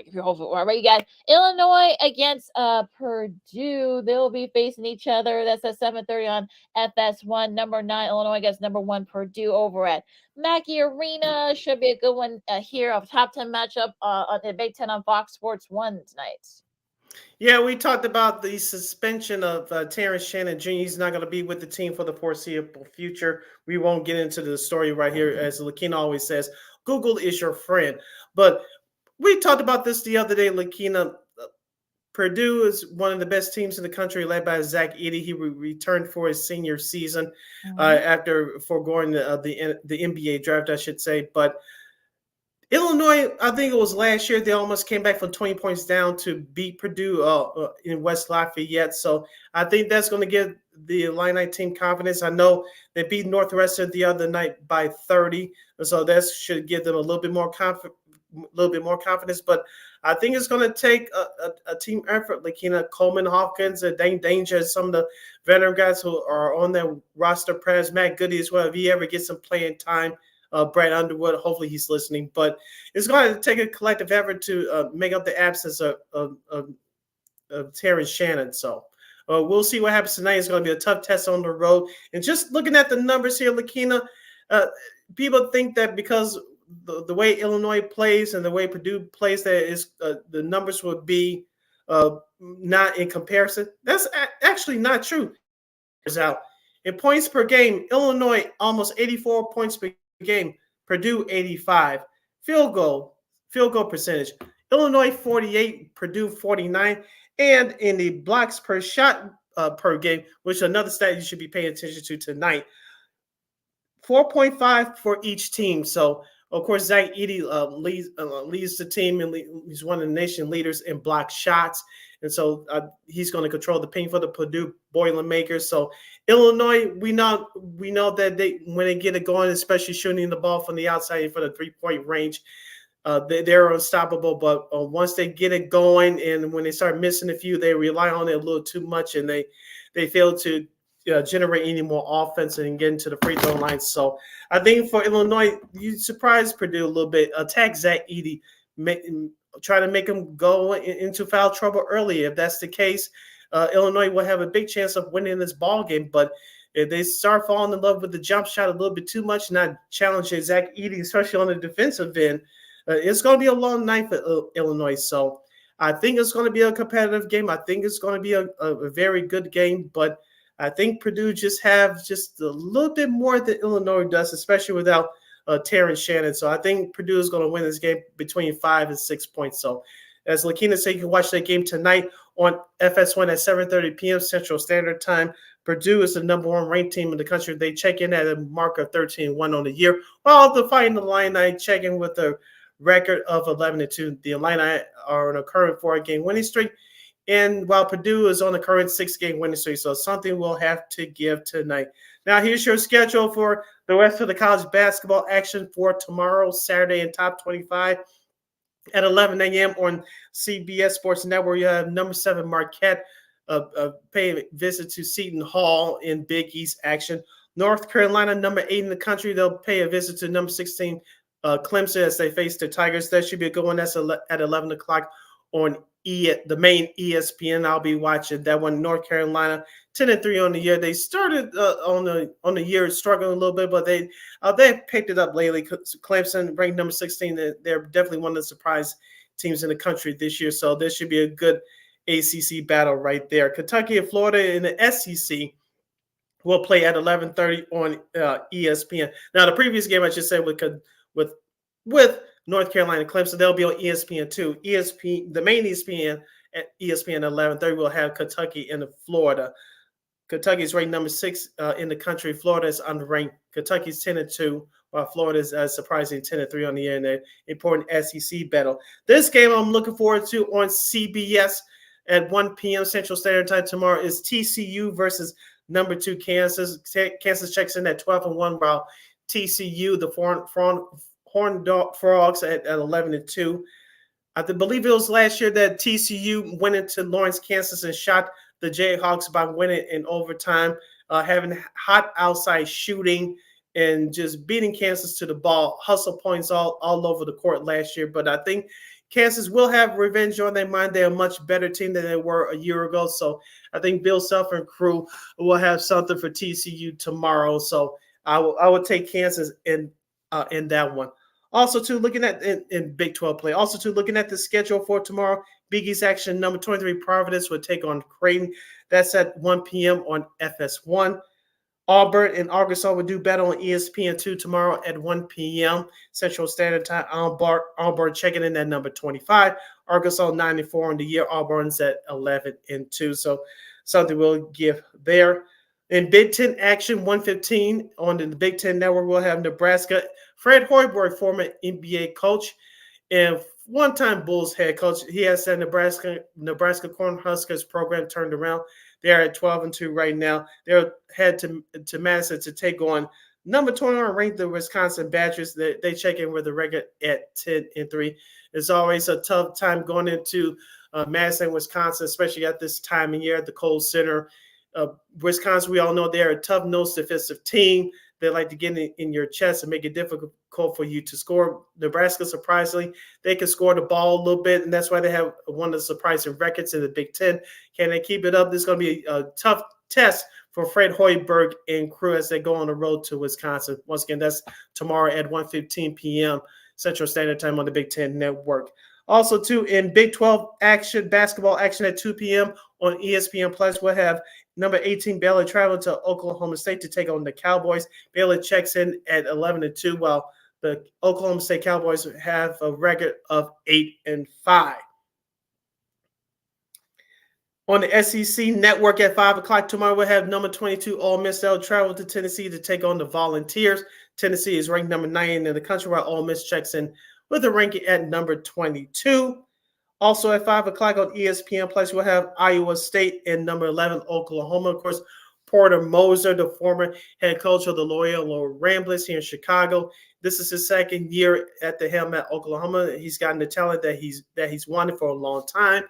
if you're hopeful, right, you got Illinois against Purdue. They'll be facing each other. That's at 7:30 on FS1. Number 9 Illinois against number 1 Purdue over at Mackey Arena. Should be a good one here. A top 10 matchup on the Big Ten on Fox Sports 1 tonight. Yeah, we talked about the suspension of Terrence Shannon Jr. He's not going to be with the team for the foreseeable future. We won't get into the story right here. As Lakina always says, Google is your friend. But we talked about this the other day, Lakina. Purdue is one of the best teams in the country, led by Zach Edey. He returned for his senior season after foregoing the NBA draft, I should say. But Illinois, I think it was last year, they almost came back from 20 points down to beat Purdue in West Lafayette. So I think that's going to give the Illini team confidence. I know they beat Northwestern the other night by 30, so that should give them a little bit more confidence. But I think it's going to take a team effort. Lakina, Coleman Hawkins, and Dane Danger, some of the veteran guys who are on their roster, perhaps Matt Goody as well, if he ever gets some playing time. Brad Underwood, hopefully he's listening. But it's going to take a collective effort to make up the absence of Terrence Shannon. So we'll see what happens tonight. It's going to be a tough test on the road. And just looking at the numbers here, Lakina, people think that because the way Illinois plays and the way Purdue plays, that is the numbers would be not in comparison. That's actually not true. In points per game, Illinois almost 84 points per game, Purdue 85. Field goal percentage, Illinois 48, Purdue 49. And in the blocks per shot per game, which is another stat you should be paying attention to tonight, 4.5 for each team. So of course, Zach Edey leads the team, and he's one of the nation leaders in block shots. And so he's going to control the paint for the Purdue Boilermakers. So Illinois, we know that when they get it going, especially shooting the ball from the outside for the 3-point range, they're unstoppable. But once they get it going, and when they start missing a few, they rely on it a little too much, and they fail to generate any more offense and get into the free throw line. So I think for Illinois, you surprise Purdue a little bit. Attack Zach Edey, try to make him go into foul trouble early. If that's the case, Illinois will have a big chance of winning this ball game. But if they start falling in love with the jump shot a little bit too much, not challenging Zach Edey, especially on the defensive end, it's going to be a long night for Illinois. So I think it's going to be a competitive game. I think it's going to be a very good game. But I think Purdue have just a little bit more than Illinois does, especially without Terrence Shannon. So I think Purdue is going to win this game between 5 and 6 points. So as Lakina said, you can watch that game tonight on FS1 at 7:30 p.m. Central Standard Time. Purdue is the number 1 ranked team in the country. They check in at a mark of 13-1 on the year, while the Fighting Illini check in with a record of 11-2. The Illini are on a current 4-game winning streak, and while Purdue is on the current 6-game winning streak. So something we'll have to give tonight. Now, here's your schedule for the rest of the college basketball action for tomorrow, Saturday, in Top 25 at 11 a.m. on CBS Sports Network. You have number 7 Marquette paying a visit to Seton Hall in Big East action. North Carolina, number 8 in the country, they'll pay a visit to number 16 Clemson as they face the Tigers. That should be a good one. That's at 11 o'clock on the main ESPN. I'll be watching that one. North Carolina 10-3 on the year. They started on the year struggling a little bit, but they picked it up lately. Clemson ranked number 16. They're definitely one of the surprise teams in the country this year. So this should be a good ACC battle right there. Kentucky and Florida in the SEC will play at 11:30 on ESPN. Now, the previous game, I should say, with North Carolina Clemson, they'll be on ESPN too. The main ESPN at ESPN at 11:30 will have Kentucky and Florida. Kentucky is ranked number 6 in the country. Florida is unranked. Kentucky's 10-2, while Florida is surprising 10-3 on the year in an important SEC battle. This game I'm looking forward to on CBS at 1 p.m. Central Standard Time tomorrow is TCU versus number 2 Kansas. Kansas checks in at 12-1, while TCU, the Horned Frogs, at 11-2. I believe it was last year that TCU went into Lawrence, Kansas, and shot the Jayhawks by winning in overtime, having hot outside shooting and just beating Kansas to the ball, hustle points all over the court last year. But I think Kansas will have revenge on their mind. They're a much better team than they were a year ago. So I think Bill Self and crew will have something for TCU tomorrow. So I will take Kansas in that one. Also, too, looking at in Big 12 play. Also, too, looking at the schedule for tomorrow, Big East action, number 23 Providence will take on Creighton. That's at 1 p.m. on FS1. Auburn and Arkansas will do battle on ESPN2 tomorrow at 1 p.m. Central Standard Time. Auburn checking in at number 25. Arkansas 9-4 on the year. Auburn's at 11-2. So something we'll give there. In Big Ten action, 1:15 on the Big Ten Network, we'll have Nebraska. Fred Hoiberg, former NBA coach and one-time Bulls head coach, he has that Nebraska Cornhuskers program turned around. They're at 12-2 right now. They're head to Madison to take on number 21 ranked the Wisconsin Badgers. They check in with a record at 10-3. It's always a tough time going into Madison, Wisconsin, especially at this time of year at the Kohl Center. Wisconsin, we all know they're a tough-nosed defensive team. They like to get in your chest and make it difficult for you to score. Nebraska, surprisingly, they can score the ball a little bit, and that's why they have one of the surprising records in the Big Ten. Can they keep it up? This is going to be a tough test for Fred Hoiberg and crew as they go on the road to Wisconsin. Once again, that's tomorrow at 1:15 p.m. Central Standard Time on the Big Ten Network. Also, too, in Big 12 action, basketball action at 2 p.m. on ESPN Plus, we'll have number 18 Baylor travel to Oklahoma State to take on the Cowboys. Baylor checks in at 11-2, while the Oklahoma State Cowboys have a record of 8-5. On the SEC Network at 5 o'clock tomorrow, we'll have number 22 Ole Miss. They'll travel to Tennessee to take on the Volunteers. Tennessee is ranked number 9 in the country, while Ole Miss checks in with a ranking at number 22. Also at 5 o'clock on ESPN Plus, we'll have Iowa State and number 11 Oklahoma. Of course, Porter Moser, the former head coach of the Loyola Ramblers here in Chicago. This is his second year at the helm at Oklahoma. He's gotten the talent that he's wanted for a long time.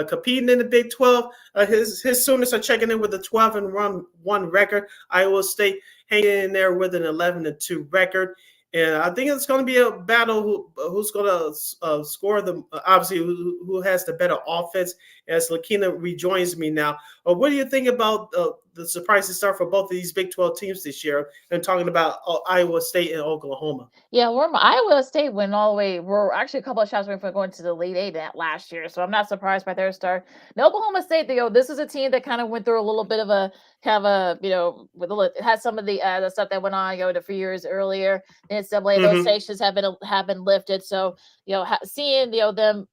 Competing in the Big 12, his Sooners are checking in with a 12-1 record. Iowa State hanging in there with an 11-2 record. And I think it's going to be a battle who's going to score them, obviously, who has the better offense, as Lakina rejoins me now. What do you think about the surprising start for both of these Big 12 teams this year, and talking about Iowa State and Oklahoma? Yeah, Iowa State went all the way. We're actually a couple of shots away from going to the Elite Eight last year, so I'm not surprised by their start. And Oklahoma State, this is a team that kind of went through a little bit of a it had some of the stuff that went on, a few years earlier. And those sanctions have been lifted. So, seeing them,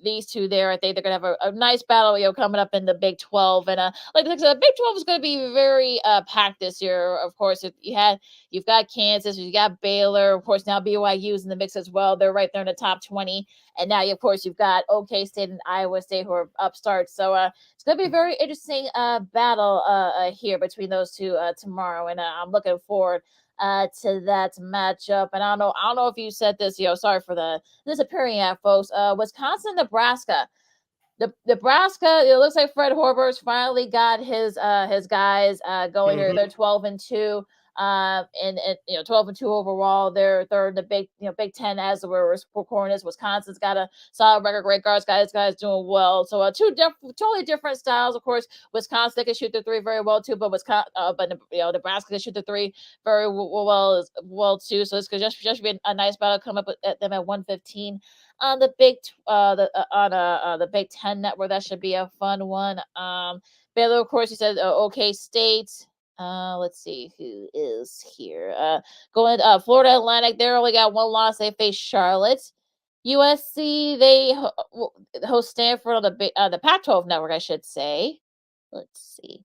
these two there, I think they're gonna have a nice battle, coming up in the Big 12. And like I said, Big 12 is gonna be very packed this year. Of course, you've got Kansas, you got Baylor, of course now BYU's in the mix as well. They're right there in the top 20. And now, of course, you've got OK State and Iowa State who are upstarts. So it's going to be a very interesting battle here between those two tomorrow. And I'm looking forward to that matchup. And I don't know if you said this, sorry for the disappearing act, folks. Wisconsin, Nebraska. Nebraska, it looks like Fred Hoiberg's finally got his guys going here. They're 12-2. And 12-2 overall. They're third in the Big Ten as we're recording this. Wisconsin's got a solid record, great guys doing well. So totally different styles. Of course, Wisconsin, they can shoot the three very well too, but Nebraska can shoot the three very well too. So this could just be a nice battle. Come up at them at 115 on the the Big Ten network. That should be a fun one. Baylor, of course, you said OK State. Let's see who is here. Going Florida Atlantic, they only got one loss. They face Charlotte. USC, they host Stanford on the Pac-12 network, I should say. Let's see.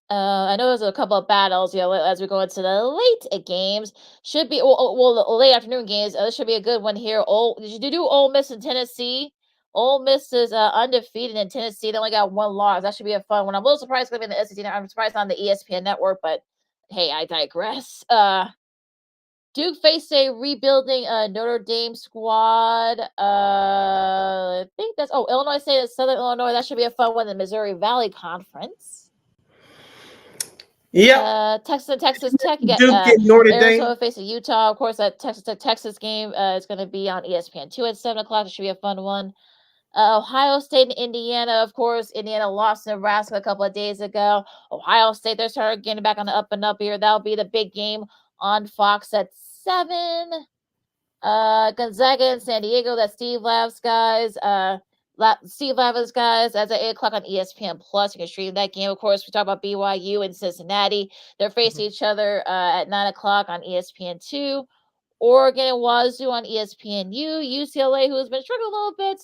I know there's a couple of battles, as we go into the late games. Should be late afternoon games. This should be a good one here. Did you do Ole Miss and Tennessee? Ole Miss is undefeated in Tennessee. They only got one loss. That should be a fun one. I'm a little surprised it's going to be in the SEC. I'm surprised on the ESPN network, but hey, I digress. Duke faced a rebuilding Notre Dame squad. I think that's Illinois State, Southern Illinois. That should be a fun one in the Missouri Valley Conference. Yeah. Texas Tech. You got Duke and Notre Dame. Arizona facing Utah. Of course, that Texas game is going to be on ESPN2 at 7 o'clock. It should be a fun one. Ohio State and Indiana, of course. Indiana lost Nebraska a couple of days ago. Ohio State, they're starting getting back on the up and up here. That'll be the big game on Fox at 7. Gonzaga and San Diego, that's Steve Lav's guys. Steve Lav's guys, that's at 8 o'clock on ESPN Plus. You can stream that game. Of course, we talk about BYU and Cincinnati. They're facing each other at 9 o'clock on ESPN2. Oregon and Wazoo on ESPNU. UCLA, who has been struggling a little bit.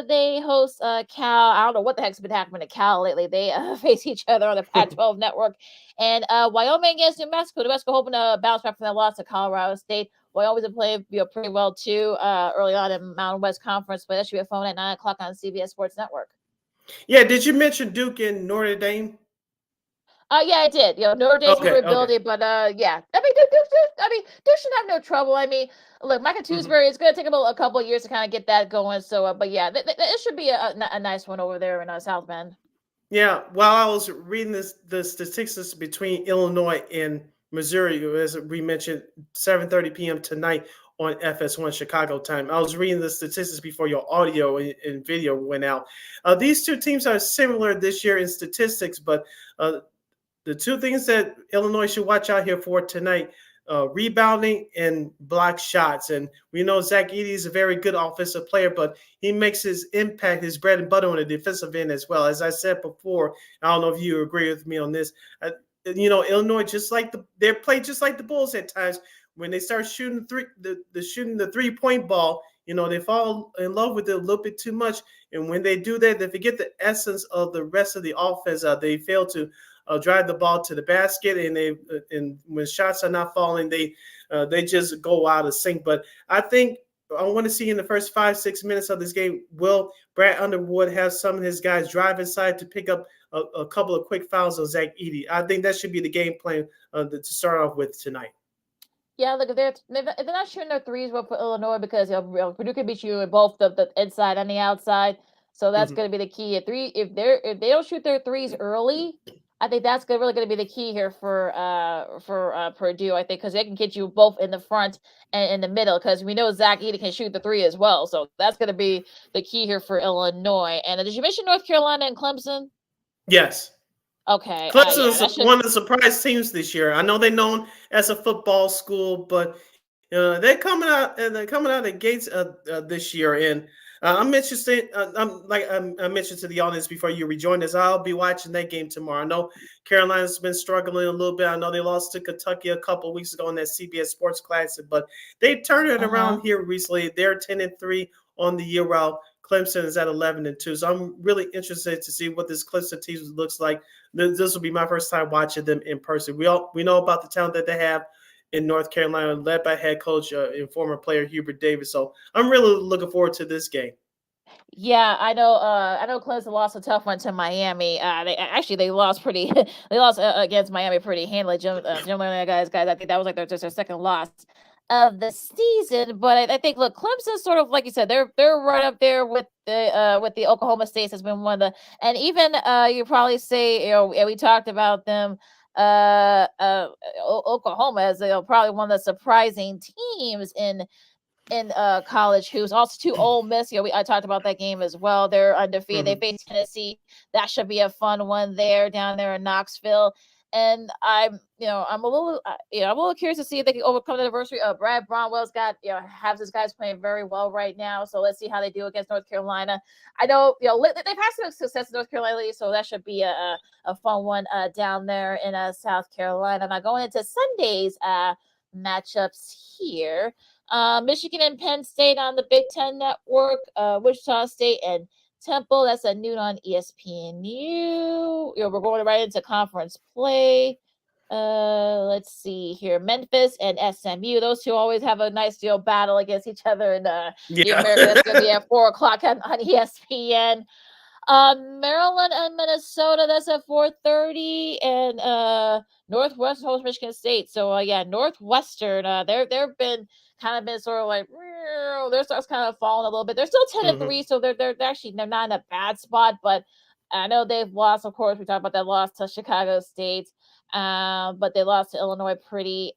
They host Cal. I don't know what the heck's been happening to Cal lately. They face each other on the Pac-12 network. And Wyoming against New Mexico. New Mexico hoping to bounce back from that loss to Colorado State. Wyoming's been playing pretty well too early on in Mountain West Conference, but that should be a fun at 9 o'clock on CBS Sports Network. Yeah, did you mention Duke and Notre Dame? Yeah, I did. Notre Dame's rebuilding, but yeah. Duke should have no trouble. Look, Micah Tewksbury, it's going to take him a couple of years to kind of get that going. So, but yeah, it should be a nice one over there in South Bend. Yeah, while I was reading the statistics between Illinois and Missouri, as we mentioned, 7:30 p.m. tonight on FS1 Chicago time. I was reading the statistics before your audio and video went out. These two teams are similar this year in statistics, but the two things that Illinois should watch out here for tonight, rebounding and block shots. And we know Zach Edey is a very good offensive player, but he makes his impact, his bread and butter on the defensive end as well. As I said before, I don't know if you agree with me on this. Illinois, they play just like the Bulls at times. When they start shooting shooting the 3-point ball, they fall in love with it a little bit too much. And when they do that, they forget the essence of the rest of the offense. They fail to drive the ball to the basket, and when shots are not falling, they just go out of sync. But I think I want to see in the first 5-6 minutes of this game, will Brad Underwood have some of his guys drive inside to pick up a couple of quick fouls on Zach Edey? I think that should be the game plan to start off with tonight. Yeah, look, if they're not shooting their threes well for Illinois, because Purdue can beat you in both the inside and the outside. So that's going to be the key. If they don't shoot their threes early, I think that's really going to be the key here for Purdue. I think because they can get you both in the front and in the middle, because we know Zach Edey can shoot the three as well. So that's going to be the key here for Illinois. And did you mention North Carolina and Clemson? Yes. Okay. Clemson is one of the surprise teams this year. I know they're known as a football school, but they're coming out of the gates this year. And I'm interested. I mentioned to the audience before you rejoined us, I'll be watching that game tomorrow. I know Carolina's been struggling a little bit. I know they lost to Kentucky a couple of weeks ago in that CBS Sports Classic, but they turned it around here recently. They're 10-3 on the year, while Clemson is at 11-2. So I'm really interested to see what this Clemson team looks like. This will be my first time watching them in person. We know about the talent that they have in North Carolina, led by head coach and former player Hubert Davis. So I'm really looking forward to this game. Yeah, I know Clemson lost a tough one to Miami. They lost against Miami pretty handily. Jim guys, I think that was like their second loss of the season. But I think, look, Clemson sort of, like you said, they're right up there with the Oklahoma State has been one of the, and even you probably say, we talked about them Oklahoma as probably one of the surprising teams in college hoops. Also, to Ole Miss. I talked about that game as well. They're undefeated. They face Tennessee. That should be a fun one down there in Knoxville. And I'm a little curious to see if they can overcome the adversity. Brad Bromwell's got, has his guys playing very well right now. So let's see how they do against North Carolina. I know, they've had some success in North Carolina, so that should be a fun one down there in South Carolina. Now going into Sunday's matchups here. Michigan and Penn State on the Big Ten Network. Wichita State and Temple, that's at noon on ESPNU. We're going right into conference play. Let's see here. Memphis and SMU. Those two always have a nice battle against each other in the America. That's going to be at 4:00 on ESPN. Maryland and Minnesota, that's at 4:30, and Northwestern hosts Michigan State. So Northwestern, they've been sort of like their starts kind of falling a little bit. They're still 10-3, so they're not in a bad spot, but I know they've lost. Of course, we talked about that loss to Chicago State, but they lost to Illinois pretty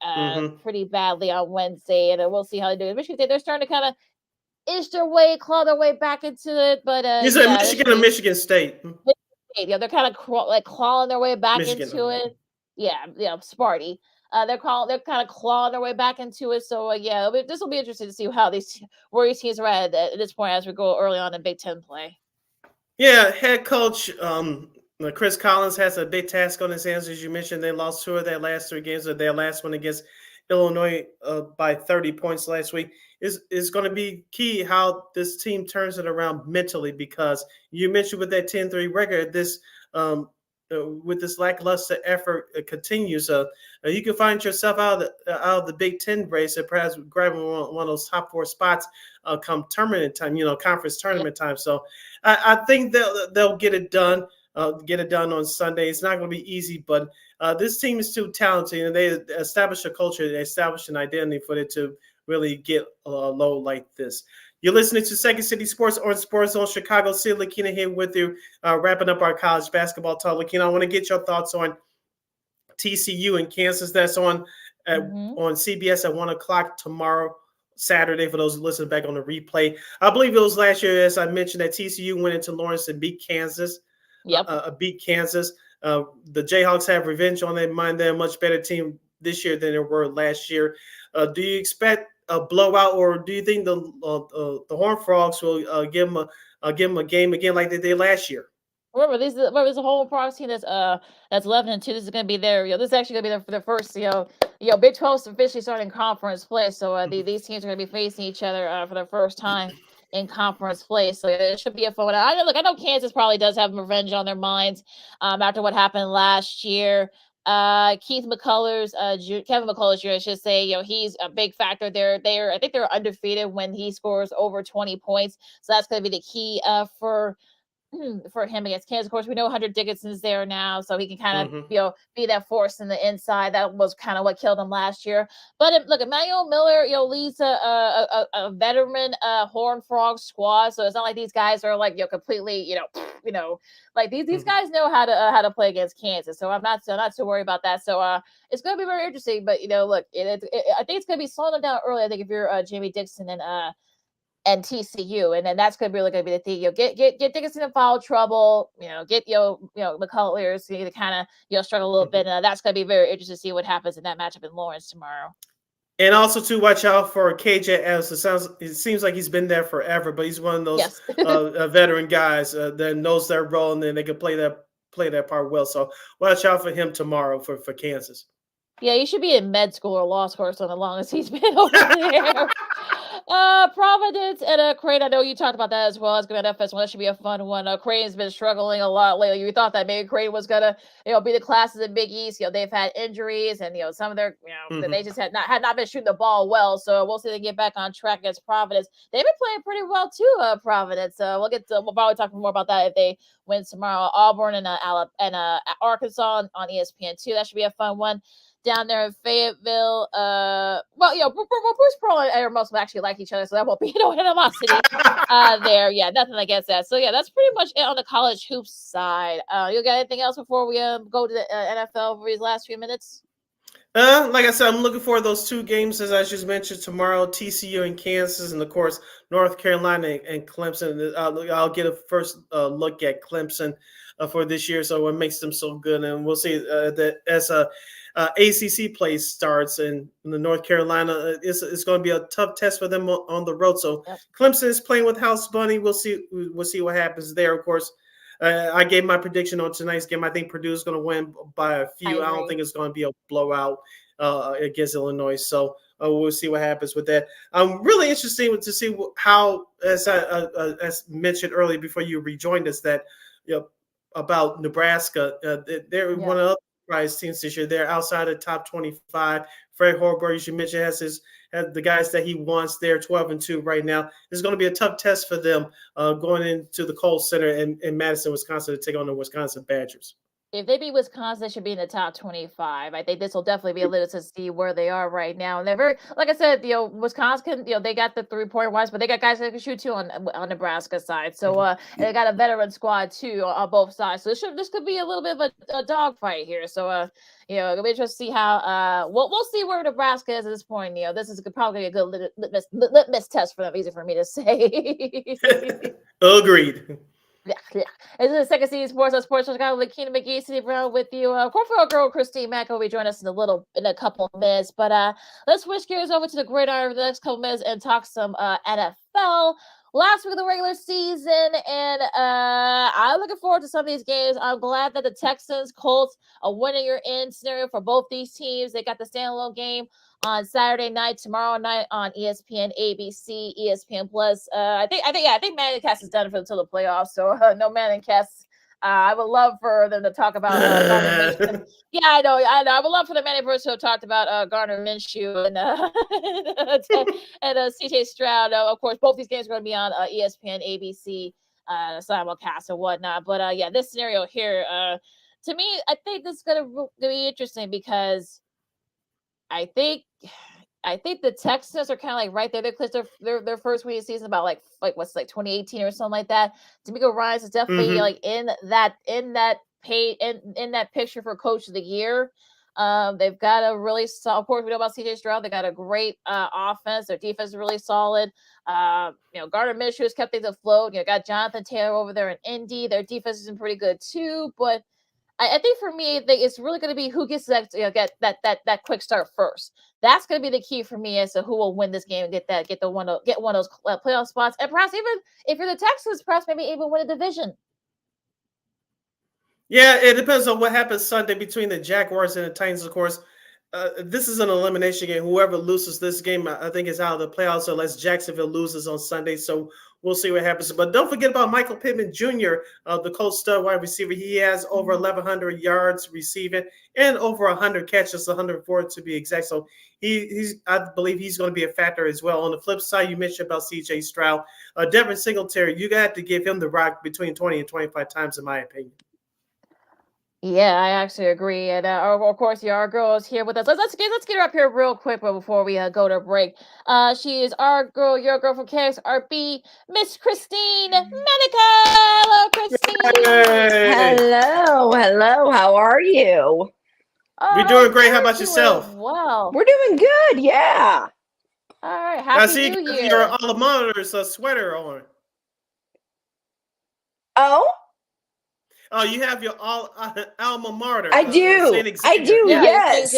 badly on Wednesday, and we'll see how they do. Michigan State, they're starting to kind of claw their way back into it, but you said Michigan or Michigan State? They're kind of clawing their way back into it. Yeah, Sparty. They're kind of clawing their way back into it. So this will be interesting to see how these teams are at this point as we go early on in Big Ten play. Yeah, head coach Chris Collins has a big task on his hands. As you mentioned, they lost 2 of their last 3 games, or their last one against Illinois by 30 points last week. Is going to be key how this team turns it around mentally, because you mentioned with that 10-3 record, this with this lackluster effort continues. You can find yourself out of the Big Ten race and perhaps grabbing one of those top 4 spots come tournament time, conference tournament time. So I think they'll get it done. Get it done on Sunday. It's not going to be easy, but this team is too talented, and they establish a culture, they establish an identity for it to really get low like this. You're listening to Second City Sports on Sports Zone Chicago. Sid Lakina here with you, wrapping up our college basketball talk. Lakina, I want to get your thoughts on TCU and Kansas. That's on CBS at 1:00 tomorrow, Saturday, for those who listen back on the replay. I believe it was last year, as I mentioned, that TCU went into Lawrence and beat Kansas. Beat Kansas. The Jayhawks have revenge on their mind. They're a much better team this year than they were last year. Do you expect a blowout, or do you think the Horned Frogs will give them a game again like they did last year? Remember, there's a whole Frogs team that's 11-2. This is going to be their this is actually going to be their first Big 12 is officially starting conference play. So these teams are going to be facing each other for the first time in conference play. So it should be a fun one. I know Kansas probably does have revenge on their minds after what happened last year. Kevin McCullers Jr., I should say, he's a big factor. I think they're undefeated when he scores over 20 points. So that's going to be the key for him against Kansas. Of course, we know Hunter Dickinson's there now, so he can kind of be that force in the inside. That was kind of what killed him last year. But look, Emmanuel Miller, leads a veteran Horned Frog squad, so it's not like these guys are like completely like these guys know how to play against Kansas. So I'm not too worried about that. So it's going to be very interesting. But look, I think it's going to be slowing them down early. I think if you're Jamie Dixon and TCU, and then that's going to be the thing. Get Dickinson in foul trouble. Get McCullers to kind of struggle a little bit. And that's going to be very interesting to see what happens in that matchup in Lawrence tomorrow. And also to watch out for KJ Adams. It seems like he's been there forever, but he's one of those veteran guys that knows their role, and then they can play that part well. So watch out for him tomorrow for Kansas. Yeah, he should be in med school or law school so long as he's been over there. Providence and Creighton. I know you talked about that as well. It's going to be an FS1. That should be a fun one. Creighton's been struggling a lot lately. You thought that maybe Creighton was going to, be the classes in Big East. They've had injuries, and some of their, they just had not been shooting the ball well. So we'll see if they get back on track against Providence. They've been playing pretty well too, Providence. We'll probably talk more about that if they win tomorrow. Auburn and Arkansas on ESPN2. That should be a fun one. down there in Fayetteville. Bruce Pearl and Aaron Russell actually like each other, so that won't be no animosity there. Yeah, nothing against that. So yeah, that's pretty much it on the college hoops side. You got anything else before we go to the NFL for these last few minutes? Like I said, I'm looking for those two games, as I just mentioned, tomorrow, TCU and Kansas, and of course, North Carolina and Clemson. I'll get a first look at Clemson for this year, so what makes them so good. And we'll see that as ACC play starts in the North Carolina, it's going to be a tough test for them on the road. So Clemson is playing with House Bunny. We'll see what happens there, of course. I gave my prediction on tonight's game. I think Purdue is going to win by a few. I don't think it's going to be a blowout against Illinois. So we'll see what happens with that. I'm really interested to see how, as mentioned earlier before you rejoined us, that about Nebraska. They're one of the surprise teams this year. They're outside the top 25. Fred Hoiberg, as you mentioned, has the guys that he wants. They're 12-2 right now. It's going to be a tough test for them going into the Kohl Center in Madison, Wisconsin, to take on the Wisconsin Badgers. If they beat Wisconsin, they should be in the top 25. I think this will definitely be a little to see where they are right now. And they're very, like I said, Wisconsin, they got the 3-point wise, but they got guys that can shoot too on Nebraska side. So they got a veteran squad too on both sides. So this could be a little bit of a dogfight here. So it'll be interesting to see how we'll see where Nebraska is at this point. This is probably a good litmus test for them. Easy for me to say. Agreed. Yeah. This is the Second City Sports on Sports Chicago with Keena McGee, City Brown with you. Cornfield girl Christine Mack will be joining us in a couple of minutes. But let's switch gears over to the gridiron for the next couple of minutes and talk some NFL. Last week of the regular season, and I'm looking forward to some of these games. I'm glad that the Texans, Colts, a winner-you're-in scenario for both these teams. They got the standalone game on Saturday night, tomorrow night on ESPN, ABC, ESPN Plus. I think Manika is done until the playoffs, so no Manika. I would love for them to talk about Gardner Minshew. Yeah, I know. I would love for the Manning to have talked about Gardner Minshew and CJ Stroud. Of course, both these games are going to be on ESPN, ABC, simulcast and whatnot. But this scenario here, to me, I think this is going to be interesting because I think the Texans are kind of like right there. They clinched their first win of the season about like 2018 or something like that. D'Amico Ryans is definitely like in that picture for Coach of the Year. They've got a really solid. Of course, we know about CJ Stroud. They got a great offense. Their defense is really solid. Gardner Minshew has kept things afloat. Got Jonathan Taylor over there in Indy. Their defense is pretty good too, but I think for me, it's really going to be who gets that that quick start first. That's going to be the key for me as to who will win this game and get one of those playoff spots, and perhaps even if you're the Texans, perhaps maybe even win a division. Yeah, it depends on what happens Sunday between the Jaguars and the Titans. Of course, this is an elimination game. Whoever loses this game, I think, is out of the playoffs unless Jacksonville loses on Sunday. So we'll see what happens. But don't forget about Michael Pittman Jr., the Colts stud wide receiver. He has over 1,100 yards receiving and over 100 catches, 104 to be exact. So I believe he's going to be a factor as well. On the flip side, you mentioned about C.J. Stroud. Devin Singletary, you got to give him the rock between 20 and 25 times, in my opinion. Yeah, I actually agree. And of course, our girl is here with us. Let's get her up here real quick before we go to break. She is our girl, your girl from KXRB, Miss Christine Manika. Hello, Christine. Hey. Hello. How are you? We're doing great. How about yourself? Wow. We're doing good. Yeah. All right. Happy New Year. Your alma mater's sweater on. Oh. Oh, you have your alma mater. I do. I do. Yes.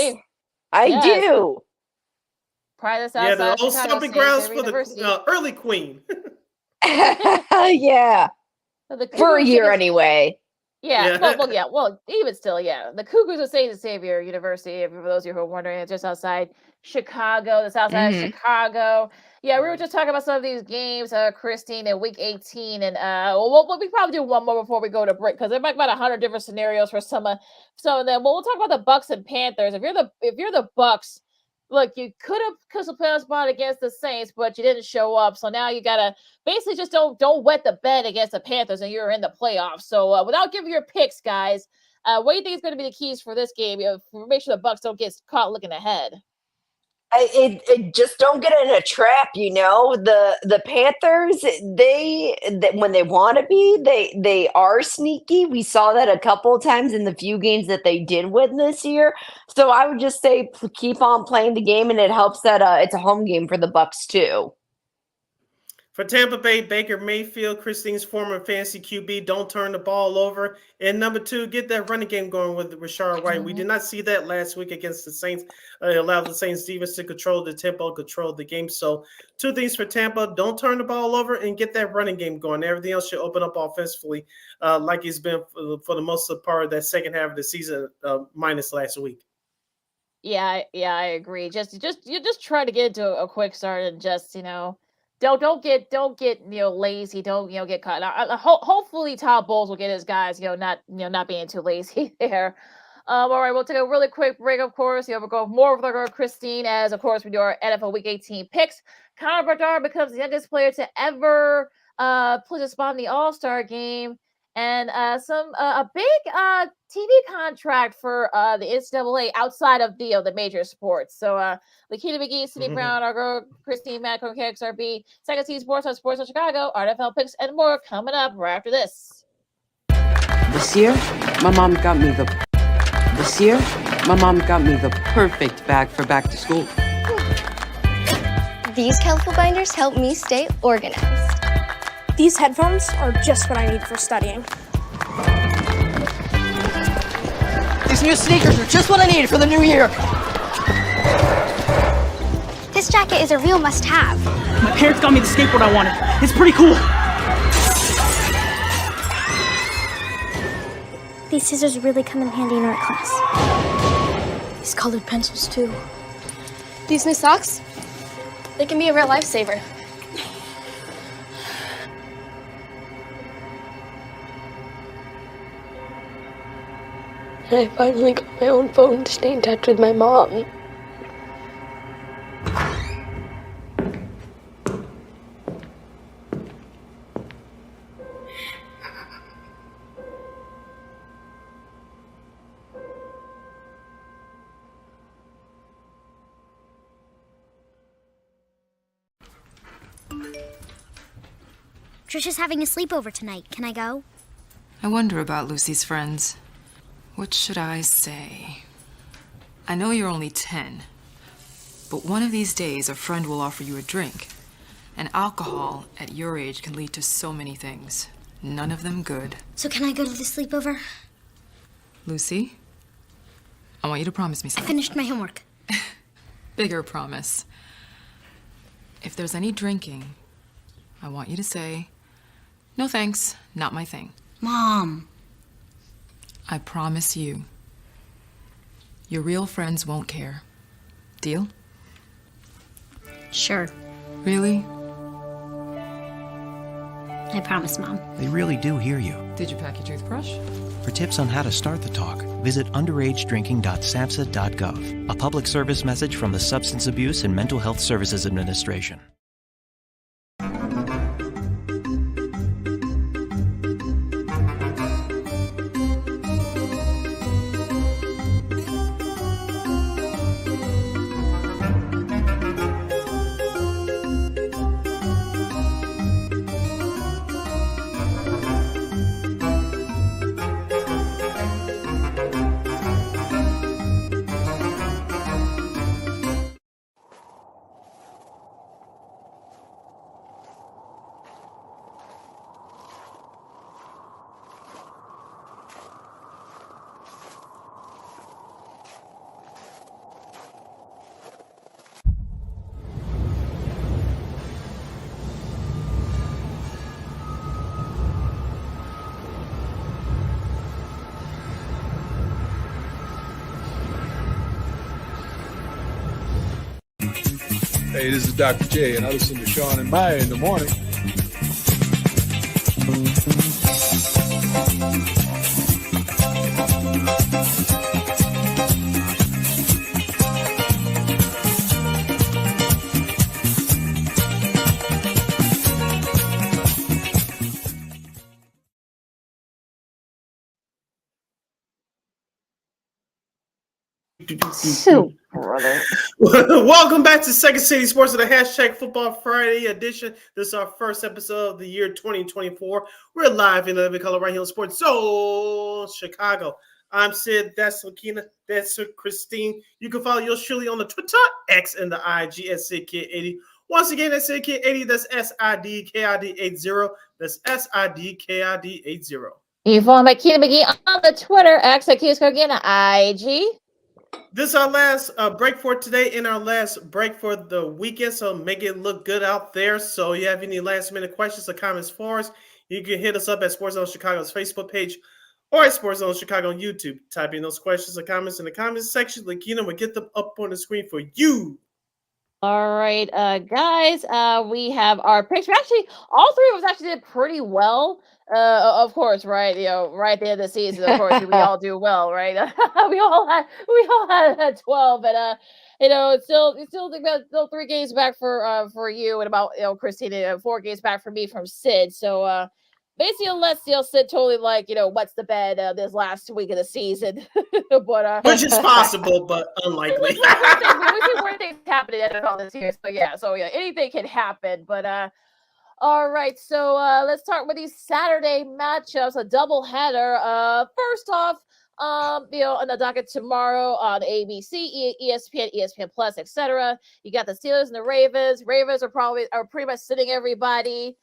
I do. Pride us outside. Yeah, the old stomping grounds for the early queen. Yeah. For a year anyway. Yeah. Well, even still, yeah. The Cougars of St. Xavier University, for those of you who are wondering, it's just outside Chicago, the south side of Chicago. Yeah, we were just talking about some of these games, Christine, in week 18, and we probably do one more before we go to break because there might be about 100 different scenarios for some of them. We'll talk about the Bucks and Panthers. If you're the Bucks, look, you could have a playoff spot against the Saints, but you didn't show up. So now you gotta basically just don't wet the bed against the Panthers, and you're in the playoffs. So without giving your picks, guys, What do you think is going to be the keys for this game? Make sure the Bucks don't get caught looking ahead. It just don't get in a trap, The Panthers, they when they want to be, they are sneaky. We saw that a couple of times in the few games that they did win this year. So I would just say keep on playing the game, and it helps that it's a home game for the Bucks too. For Tampa Bay, Baker Mayfield, Christine's former fantasy QB, don't turn the ball over. And number 2, get that running game going with Rashard White. We did not see that last week against the Saints. Allowed the Saints defense to control the tempo, control the game. So 2 things for Tampa: don't turn the ball over and get that running game going. Everything else should open up offensively, like it's been for the most part of that second half of the season, minus last week. Yeah, I agree. Just try to get into a quick start and just Don't get lazy. Don't get caught. Hopefully Todd Bowles will get his guys not being too lazy there. All right, we'll take a really quick break. Of course, we'll go more with our girl Christine as of course we do our NFL Week 18 picks. Connor Bedard becomes the youngest player to ever put a spot in the All-Star game, and a big TV contract for the NCAA outside of the major sports. So Lakita McGee, Cindy Brown, our girl Christine Manika from KXRB, Second City Sports on Chicago, our NFL picks, and more coming up right after this. This year, my mom got me the perfect bag for back to school. These colorful binders help me stay organized. These headphones are just what I need for studying. These new sneakers are just what I needed for the new year. This jacket is a real must-have. My parents got me the skateboard I wanted. It's pretty cool. These scissors really come in handy in art class. These colored pencils, too. These new socks, they can be a real lifesaver. And I finally got my own phone to stay in touch with my mom. Trisha's having a sleepover tonight. Can I go? I wonder about Lucy's friends. What should I say? I know you're only 10, but one of these days a friend will offer you a drink. And alcohol at your age can lead to so many things. None of them good. So can I go to the sleepover? Lucy, I want you to promise me I something. finished my homework. Bigger promise. If there's any drinking, I want you to say, "No thanks, not my thing." Mom. I promise you, your real friends won't care. Deal? Sure. Really? I promise, Mom. They really do hear you. Did you pack your toothbrush? For tips on how to start the talk, visit underagedrinking.samhsa.gov. A public service message from the Substance Abuse and Mental Health Services Administration. Hey, this is Dr. J, and I listen to Sean and Maya in the morning. Shoot, brother. Welcome back to Second City Sports with the hashtag Football Friday edition. This is our first episode of the year 2024. We're live in Living Color right here on Sports Zone Chicago. I'm Sid. That's Lakina. That's Christine. You can follow yours truly on the Twitter, X, and the IG at SidKid80. Once again, that's SidKid80. That's SIDKID80. That's SIDKID80. You can follow my Keita McGee on the Twitter, X at KXRB, and IG. This is our last break for today and our last break for the weekend, so make it look good out there. So if you have any last-minute questions or comments for us, you can hit us up at Sports Zone Chicago's Facebook page or at Sports Zone Chicago on YouTube. Type in those questions or comments in the comments section. Lakina will get them up on the screen for you. All right, guys, we have our picks. Actually, all three of us actually did pretty well. Of course, right? Right at the end of the season, of course, we all do well, right? we all had 12, and it's still 3 games back for you, and about Christina, 4 games back for me from Sid. So basically, unless Sid totally what's the bed this last week of the season, but which is possible, but unlikely. we see where things happening at all this year. So yeah, anything can happen. But all right, so let's start with these Saturday matchups, a doubleheader. First off, on the docket tomorrow on ABC, ESPN, ESPN Plus, etc. You got the Steelers and the Ravens. Ravens are pretty much sitting everybody.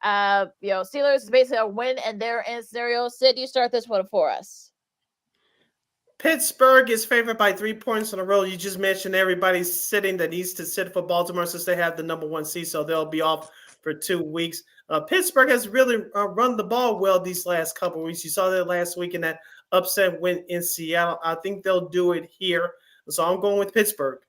Steelers is basically a win and their end scenario. Sid, you start this one for us. Pittsburgh is favored by 3 points on the road. You just mentioned everybody's sitting that needs to sit for Baltimore since they have the number 1 seed, so they'll be off for 2 weeks. Pittsburgh has really run the ball well these last couple of weeks. You saw that last week in that upset win in Seattle. I think they'll do it here. So I'm going with Pittsburgh.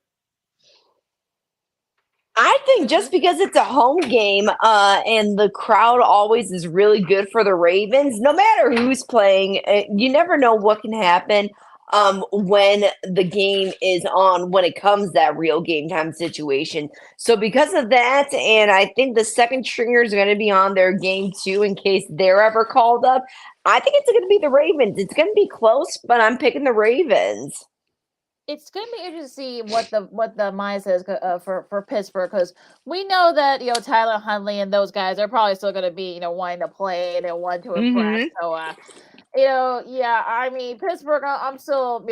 I think just because it's a home game and the crowd always is really good for the Ravens, no matter who's playing, you never know what can happen when the game is on, when it comes that real game time situation. So because of that, and I think the second stringers are going to be on their game too in case they're ever called up, I think it's going to be the Ravens. It's going to be close, but I'm picking the Ravens. It's going to be interesting to see what the mindset is for Pittsburgh, because we know that Tyler Huntley and those guys are probably still going to be wanting to play and wanting to impress. So yeah, I mean Pittsburgh. I'm still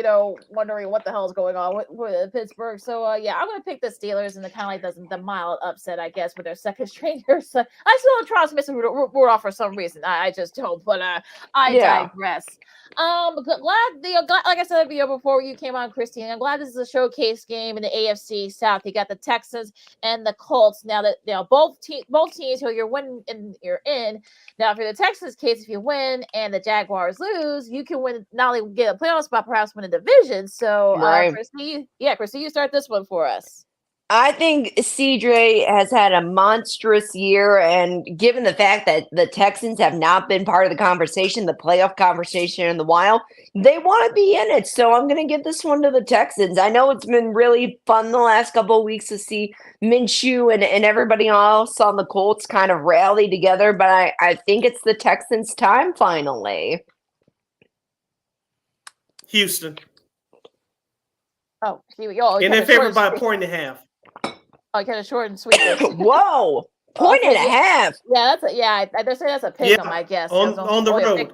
wondering what the hell is going on with Pittsburgh. So yeah, I'm going to pick the Steelers and the kind of like the mild upset, I guess, with their second stringers. I still don't trust Mr. Rudolph for some reason. I just don't. But I digress. Glad like I said before you came on, Christine, I'm glad this is a showcase game in the AFC South. You got the Texans and the Colts. Now that both teams who you're winning and you're in. Now for the Texans case, if you win and the Jaguars lose, you can win, not only get a playoff spot, perhaps win a division. So Christine, you start this one for us. I think CJ has had a monstrous year, and given the fact that the Texans have not been part of the conversation, the playoff conversation in the while, they want to be in it. So I'm going to give this one to the Texans. I know it's been really fun the last couple of weeks to see Minshew and everybody else on the Colts kind of rally together, but I think it's the Texans' time finally. Houston. Oh, and they're favored by 1.5. Oh, kind of short and sweet. Whoa, point and a half. Yeah, they're saying that's a pick 'em, I guess. On the road.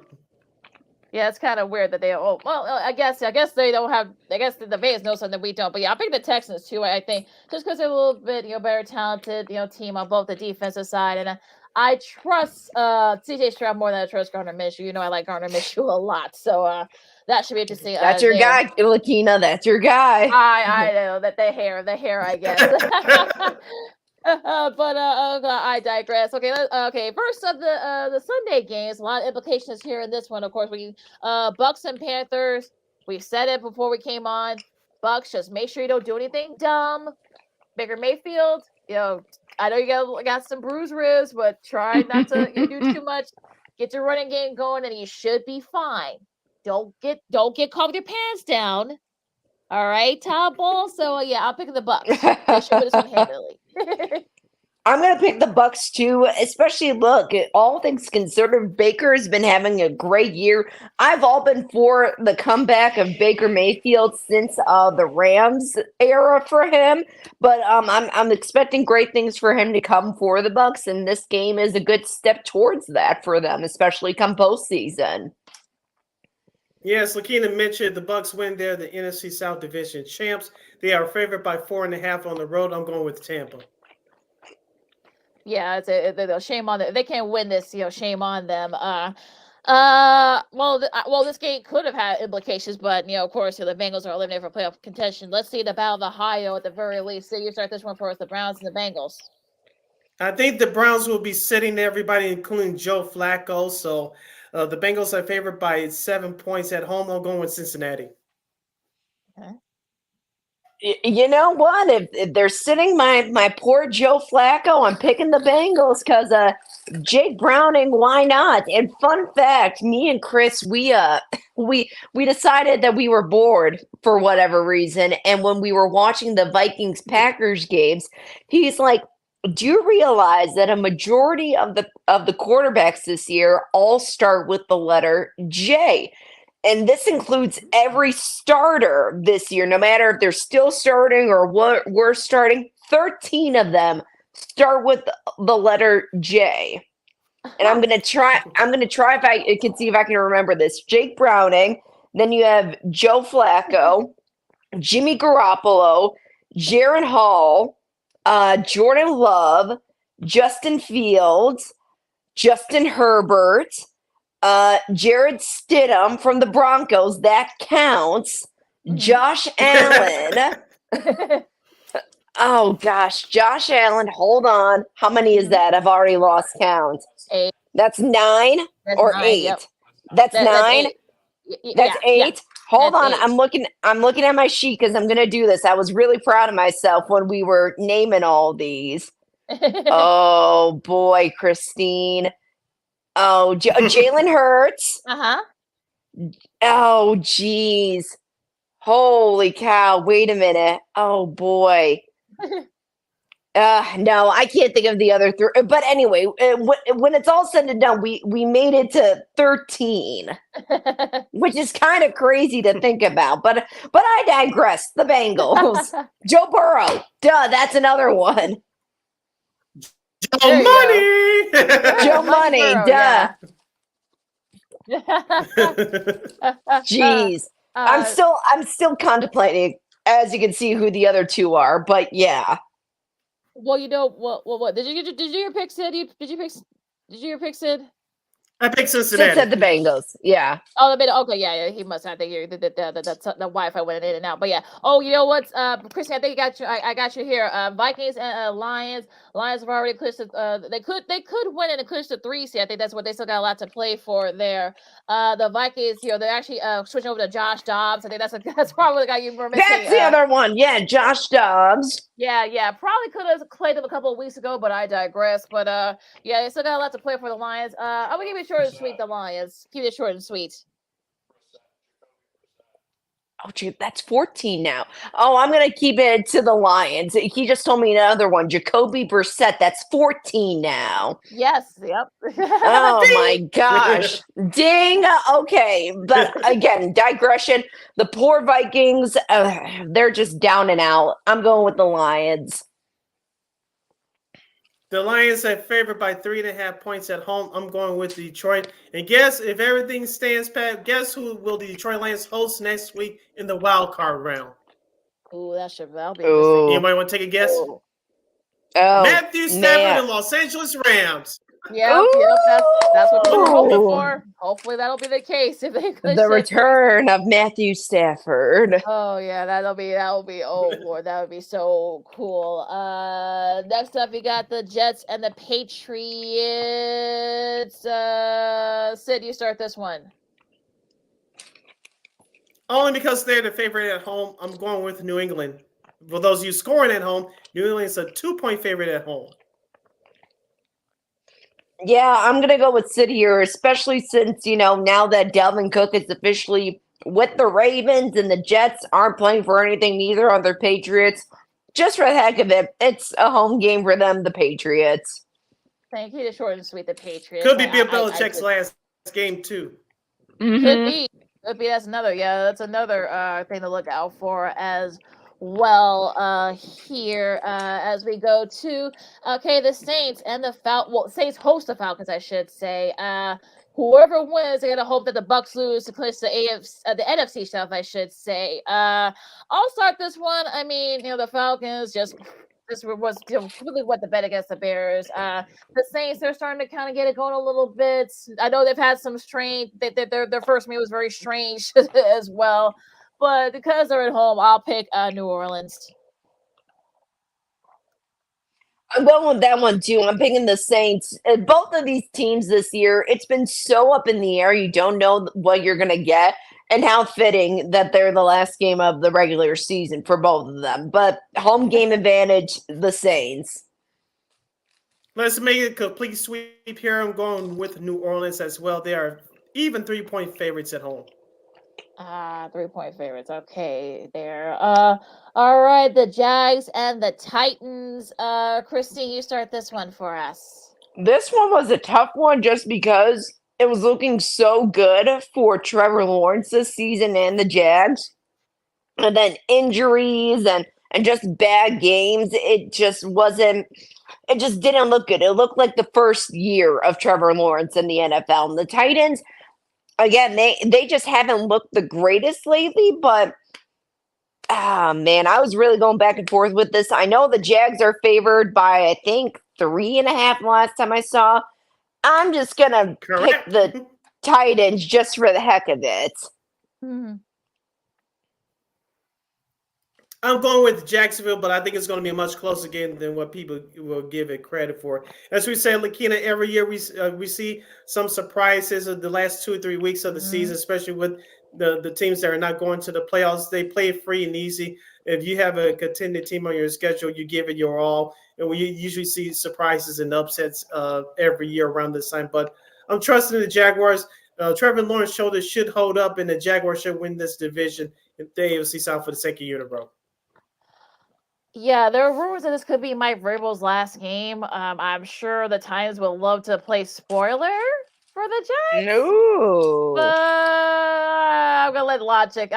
Yeah, it's kind of weird that they. I guess they don't have. I guess the Vegas know something we don't. But yeah, I pick the Texans too. I think just because they're a little bit better talented team on both the defensive side, and I trust CJ Stroud more than I trust Gardner Minshew. I like Gardner Minshew a lot, so that should be interesting. That's your guy, Lakina. That's your guy. I know that the hair, I guess. But I digress. Okay. First of the Sunday games, a lot of implications here in this one. Of course, we Bucks and Panthers. We said it before we came on. Bucks, just make sure you don't do anything dumb. Baker Mayfield, I know you got some bruised ribs, but try not to do too much. Get your running game going, and you should be fine. Don't get caught with your pants down. All right, top ball. So yeah, I'm picking the Bucks. They should win this one handily. I'm going to pick the Bucks too, especially look, all things considered, Baker has been having a great year. I've all been for the comeback of Baker Mayfield since the Rams era for him, but I'm expecting great things for him to come for the Bucks, and this game is a good step towards that for them, especially come postseason. Yes, Lakina mentioned the Bucks win there, the NFC South Division champs. They are favored by 4.5 on the road. I'm going with Tampa. Yeah, it's a shame on them. They can't win this, shame on them. Well, this game could have had implications, but of course, the Bengals are eliminated for playoff contention. Let's see the Battle of Ohio at the very least. So you start this one for us, the Browns and the Bengals. I think the Browns will be sitting everybody, including Joe Flacco. So the Bengals are favored by 7 points at home. I'm going with Cincinnati. Okay. You know what? If they're sitting my poor Joe Flacco, I'm picking the Bengals because Jake Browning, why not? And fun fact, me and Chris, we decided that we were bored for whatever reason, and when we were watching the Vikings-Packers games, he's like, do you realize that a majority of the quarterbacks this year all start with the letter J? And this includes every starter this year, no matter if they're still starting or what we're starting. 13 of them start with the letter J. And I'm gonna try if I can see if I can remember this. Jake Browning, then you have Joe Flacco, Jimmy Garoppolo, Jaron Hall, Jordan Love, Justin Fields, Justin Herbert, Jared Stidham from the Broncos, that counts. Josh Allen. Oh gosh, Josh Allen, hold on. How many is that? I've already lost count. 8. That's 9 or 9, 8. yep. That's 9. That's 8. Yeah. Hold That's on. 8. I'm looking at my sheet because I'm gonna do this. I was really proud of myself when we were naming all these. Oh boy, Christine. Oh, Jalen Hurts. Oh, geez. Holy cow. Wait a minute. Oh, boy. No, I can't think of the other 3. But anyway, when it's all said and done, we made it to 13, which is kind of crazy to think about. But I digress. The Bengals. Joe Burrow. Duh, that's another one. Joe Money. Joe Money. Burrow, Duh. Yeah. Jeez. I'm still contemplating, as you can see, who the other 2 are, but yeah. Well, what did you do your pick, Sid? Did you your pick, Sid? I picked Cincinnati. Sid said the Bengals. Yeah. Oh, okay, yeah, he must. I think the Wi-Fi went in and out, but yeah. Oh, you know what, Christy? I think I got you. I got you here. Vikings and Lions. Lions have already clinched. They could win and clinch the 3 seed. I think that's what they still got a lot to play for there. The Vikings, they're actually switching over to Josh Dobbs. I think that's probably the guy you were missing. That's the other one. Yeah, Josh Dobbs. Yeah. Probably could have played them a couple of weeks ago, but I digress. But yeah, they still got a lot to play for the Lions. I'm gonna give it short and sweet. The Lions. Keep it short and sweet. Oh, gee, that's 14 now. Oh, I'm going to keep it to the Lions. He just told me another one. Jacoby Brissett. That's 14 now. Yes. Yep. Oh, my gosh. Ding. Okay. But again, digression. The poor Vikings, they're just down and out. I'm going with the Lions. The Lions are favored by 3.5 points at home. I'm going with Detroit. And guess, if everything stands pat, guess who will the Detroit Lions host next week in the wild card round? Ooh, that'll be interesting. Anybody want to take a guess? Oh, Matthew Stafford and Los Angeles Rams. Yep, that's what we're hoping for. Hopefully that'll be the case if they the return of Matthew Stafford. Oh yeah, that'll be oh Lord, that would be so cool. Next up we got the Jets and the Patriots. Sid, you start this one. Only because they're the favorite at home, I'm going with New England. For those of you scoring at home, New England's a 2-point favorite at home. Yeah, I'm going to go with Sid here, especially since, now that Dalvin Cook is officially with the Ravens and the Jets aren't playing for anything, neither are the Patriots. just for the heck of it, it's a home game for them, the Patriots. Thank you. Short and sweet, the Patriots. Could be Bill Belichick's last game too. Could be. Could be. That's another thing to look out for as well here as we go to the Saints and the Saints host the Falcons, I should say. Whoever wins, they're gonna hope that the Bucks lose to clinch the NFC stuff, I should say. I'll start this one. I mean, the Falcons this was really what the bet against the Bears. The Saints, they're starting to kind of get it going a little bit. I know they've had some strange. Their first meal was very strange as well, but because they're at home, I'll pick New Orleans. I'm going with that one too. I'm picking the Saints. Both of these teams this year, it's been so up in the air. You don't know what you're going to get, and how fitting that they're the last game of the regular season for both of them. But home game advantage, the Saints. Let's make it a complete sweep here. I'm going with New Orleans as well. They are even 3-point favorites at home. 3-point favorites. Okay, there. All right, the Jags and the Titans. Christine, you start this one for us. This one was a tough one just because it was looking so good for Trevor Lawrence this season and the Jags. And then injuries and just bad games. It just didn't look good. It looked like the first year of Trevor Lawrence in the NFL. And the Titans, again, they just haven't looked the greatest lately, but man, I was really going back and forth with this. I know the Jags are favored by, I think, 3.5 last time I saw. I'm just going to pick the Titans just for the heck of it. Mm-hmm. I'm going with Jacksonville, but I think it's going to be a much closer game than what people will give it credit for. As we say, Lakina, every year we see some surprises of the last 2 or 3 weeks of the season, especially with the teams that are not going to the playoffs. They play free and easy. If you have a contending team on your schedule, you give it your all. And we usually see surprises and upsets every year around this time. But I'm trusting the Jaguars. Trevor Lawrence's shoulders should hold up, and the Jaguars should win this division in the AFC South for the second year in a row. Yeah, there are rumors that this could be Mike Vrabel's last game. I'm sure the Titans would love to play spoiler for the Jags. No. I'm gonna let logic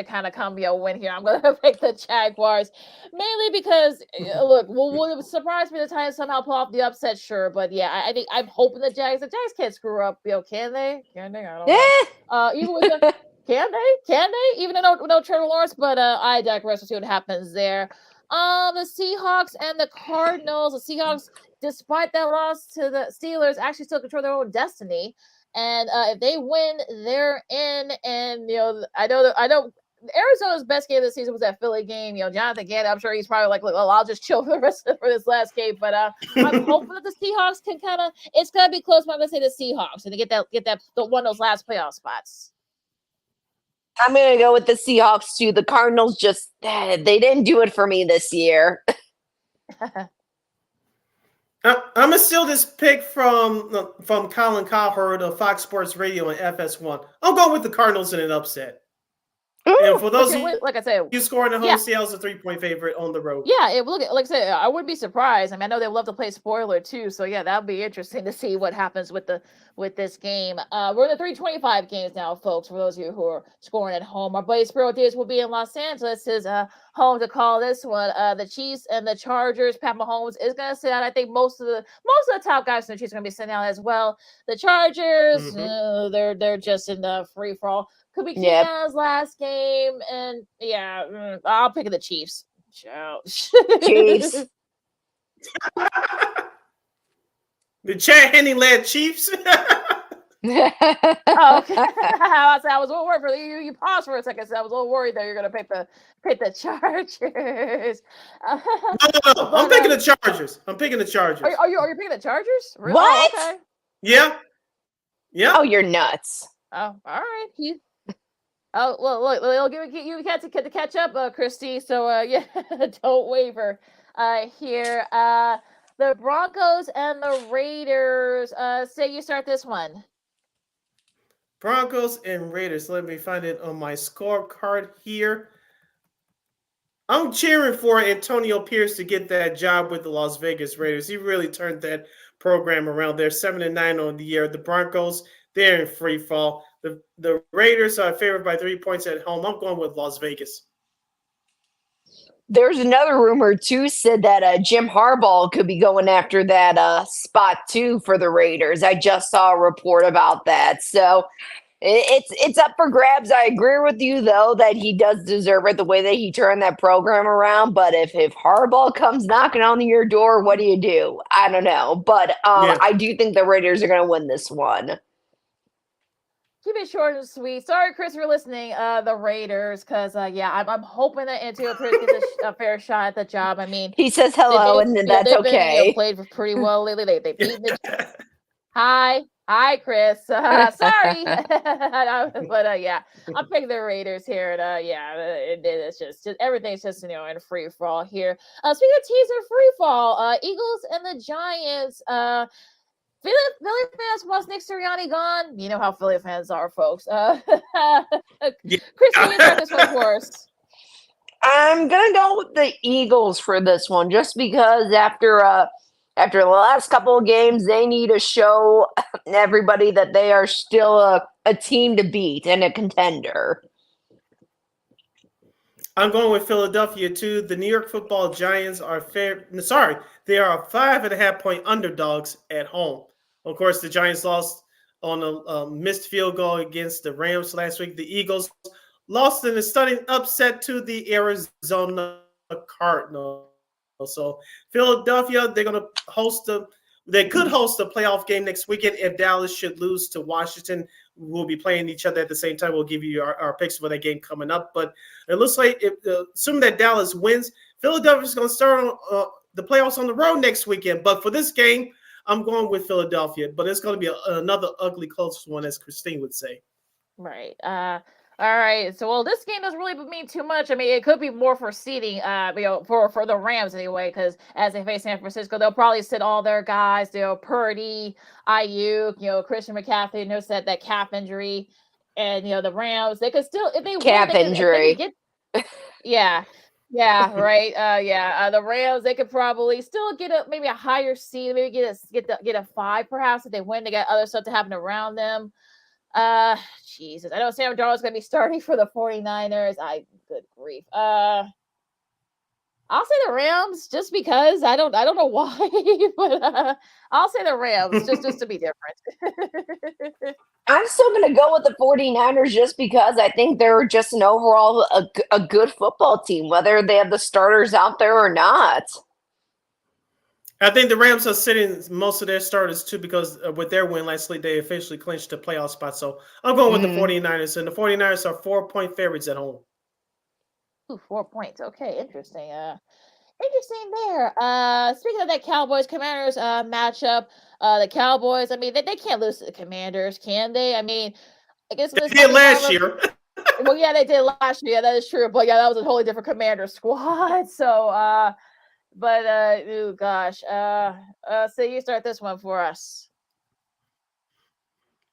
kind of come win here. I'm gonna pick the Jaguars, mainly because look, will it surprise me the Titans somehow pull off the upset? Sure, but yeah, I think I'm hoping the Jags can't screw up. Can they? Can they? I don't know. Even with the, can they? Even though no Trevor Lawrence, but I digress. We'll see what happens there. The Seahawks and the Cardinals. The Seahawks, despite that loss to the Steelers, actually still control their own destiny. And if they win, they're in. And I know Arizona's best game of the season was that Philly game. Jonathan Gannon, I'm sure he's probably like, well, I'll just chill for the rest for this last game. But I'm hoping that the Seahawks can it's gonna be close. But I'm gonna say the Seahawks and to get that one of those last playoff spots. I'm going to go with the Seahawks, too. The Cardinals they didn't do it for me this year. I'm going to steal this pick from Colin Cowherd of Fox Sports Radio and FS1. I'm going with the Cardinals in an upset. Ooh, and for those like I said, you scoring at home, Seattle's a 3-point favorite on the road. Yeah, like I said, I wouldn't be surprised. I mean, I know they love to play spoiler too, so yeah, that'll be interesting to see what happens with this game. We're in the 325 games now, folks. For those of you who are scoring at home, our buddy Spiro Diaz will be in Los Angeles, his home to call this one. The Chiefs and the Chargers. Pat Mahomes is going to sit out. I think most of the top guys in the Chiefs are going to be sitting out as well. The Chargers, they're just in the free for all. Could be Keenan's last game, and I'll pick the Chiefs. Chiefs. The Chad Henne led Chiefs. Oh, okay. I was a little worried for you. You paused for a second, so I was a little worried that you're going to pick the Chargers. No. I'm picking the Chargers. I'm picking the Chargers. Are you picking the Chargers? Really? What? Oh, okay. Yeah. Oh, you're nuts. Oh, all right. Oh, well, look, they'll give you a chance to catch up, Christy. So, don't waver here. The Broncos and the Raiders. Say you start this one. Broncos and Raiders. Let me find it on my scorecard here. I'm cheering for Antonio Pierce to get that job with the Las Vegas Raiders. He really turned that program around. They're 7-9 on the year. The Broncos, they're in free fall. The Raiders are favored by 3 points at home. I'm going with Las Vegas. There's another rumor too, said that Jim Harbaugh could be going after that spot too for the Raiders. I just saw a report about that. So it's up for grabs. I agree with you though that he does deserve it the way that he turned that program around. But if Harbaugh comes knocking on your door, what do you do? I don't know. But I do think the Raiders are going to win this one. Keep it short and sweet. Sorry, Chris, for listening. The Raiders, because I'm hoping that Antonio Pierce gets a fair shot at the job. I mean, he says hello, and then that's okay. They've played pretty well lately. They beat the. Hi, Chris. Sorry, but I'm picking the Raiders here, and it's just everything's just in free fall here. Speaking of teams in free fall, Eagles and the Giants. Philly fans, once Nick Sirianni gone, you know how Philly fans are, folks. Chris, you got this one for us. I'm gonna go with the Eagles for this one, just because after the last couple of games, they need to show everybody that they are still a team to beat and a contender. I'm going with Philadelphia too. The New York Football Giants are they are 5.5-point underdogs at home. Of course, the Giants lost on a missed field goal against the Rams last week. The Eagles lost in a stunning upset to the Arizona Cardinals. So Philadelphia, they're going to they could host a playoff game next weekend if Dallas should lose to Washington. We'll be playing each other at the same time. We'll give you our picks for that game coming up. But it looks like, assuming that Dallas wins, Philadelphia is going to start on the playoffs on the road next weekend. But for this game, I'm going with Philadelphia. But it's going to be another ugly, close one, as Christine would say. Right. All right. So, this game doesn't really mean too much. I mean, it could be more for seeding, for the Rams anyway, because as they face San Francisco, they'll probably sit all their guys, Purdy, Ayuk, Christian McCaffrey, said that calf injury, and the Rams, they could still, if they calf win, injury. Yeah, right. The Rams, they could probably still get maybe a higher seed, maybe get a 5 perhaps if they win. They got other stuff to happen around them. Jesus, I know Sam Darnold's going to be starting for the 49ers. Good grief. I'll say the Rams just because I don't know why, but I'll say the Rams just to be different. I'm still going to go with the 49ers just because I think they're just an overall a good football team, whether they have the starters out there or not. I think the Rams are sitting most of their starters too because with their win last week, they officially clinched the playoff spot. So I'm going with the 49ers, and the 49ers are 4-point favorites at home. Ooh, 4 points. Okay, interesting. Interesting there. Speaking of that Cowboys Commanders matchup, the Cowboys, I mean, they can't lose to the Commanders, can they? I mean, I guess they did last year. Well, yeah, they did last year. Yeah, that is true. But yeah, that was a totally different Commander squad. So, but oh gosh. So you start this one for us.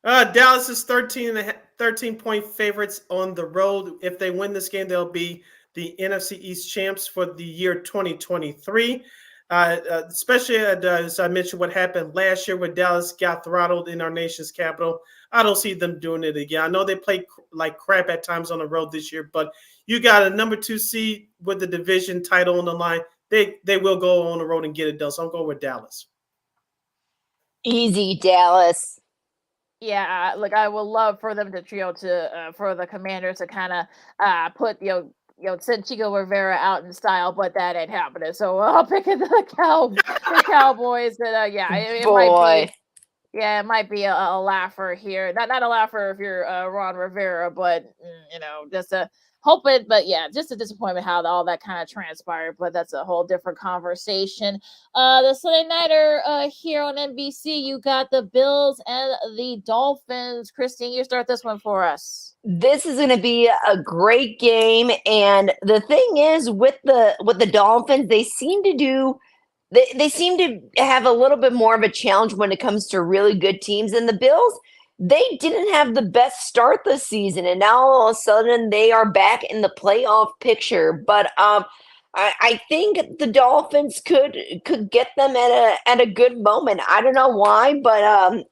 Dallas is 13-point favorites on the road. If they win this game, they'll be the NFC East champs for the year 2023. Especially as I mentioned, what happened last year when Dallas got throttled in our nation's capital. I don't see them doing it again. I know they played like crap at times on the road this year, but you got a number 2 seed with the division title on the line. They will go on the road and get it done. So I'm going with Dallas. Easy, Dallas. Yeah, look, I would love for them to for the Commanders to kind of put send Chico Rivera out in style, but that ain't happening. So I'll pick the Cowboys. And it might be a laugher here. Not a laugher if you're Ron Rivera, but just a hoping. But yeah, just a disappointment how all that kind of transpired. But that's a whole different conversation. The Sunday nighter here on NBC, you got the Bills and the Dolphins. Christine, you start this one for us. This is going to be a great game, and the thing is, with the Dolphins, they seem to have a little bit more of a challenge when it comes to really good teams. And the Bills, they didn't have the best start this season, and now all of a sudden they are back in the playoff picture. But I think the Dolphins could get them at a good moment. I don't know why, but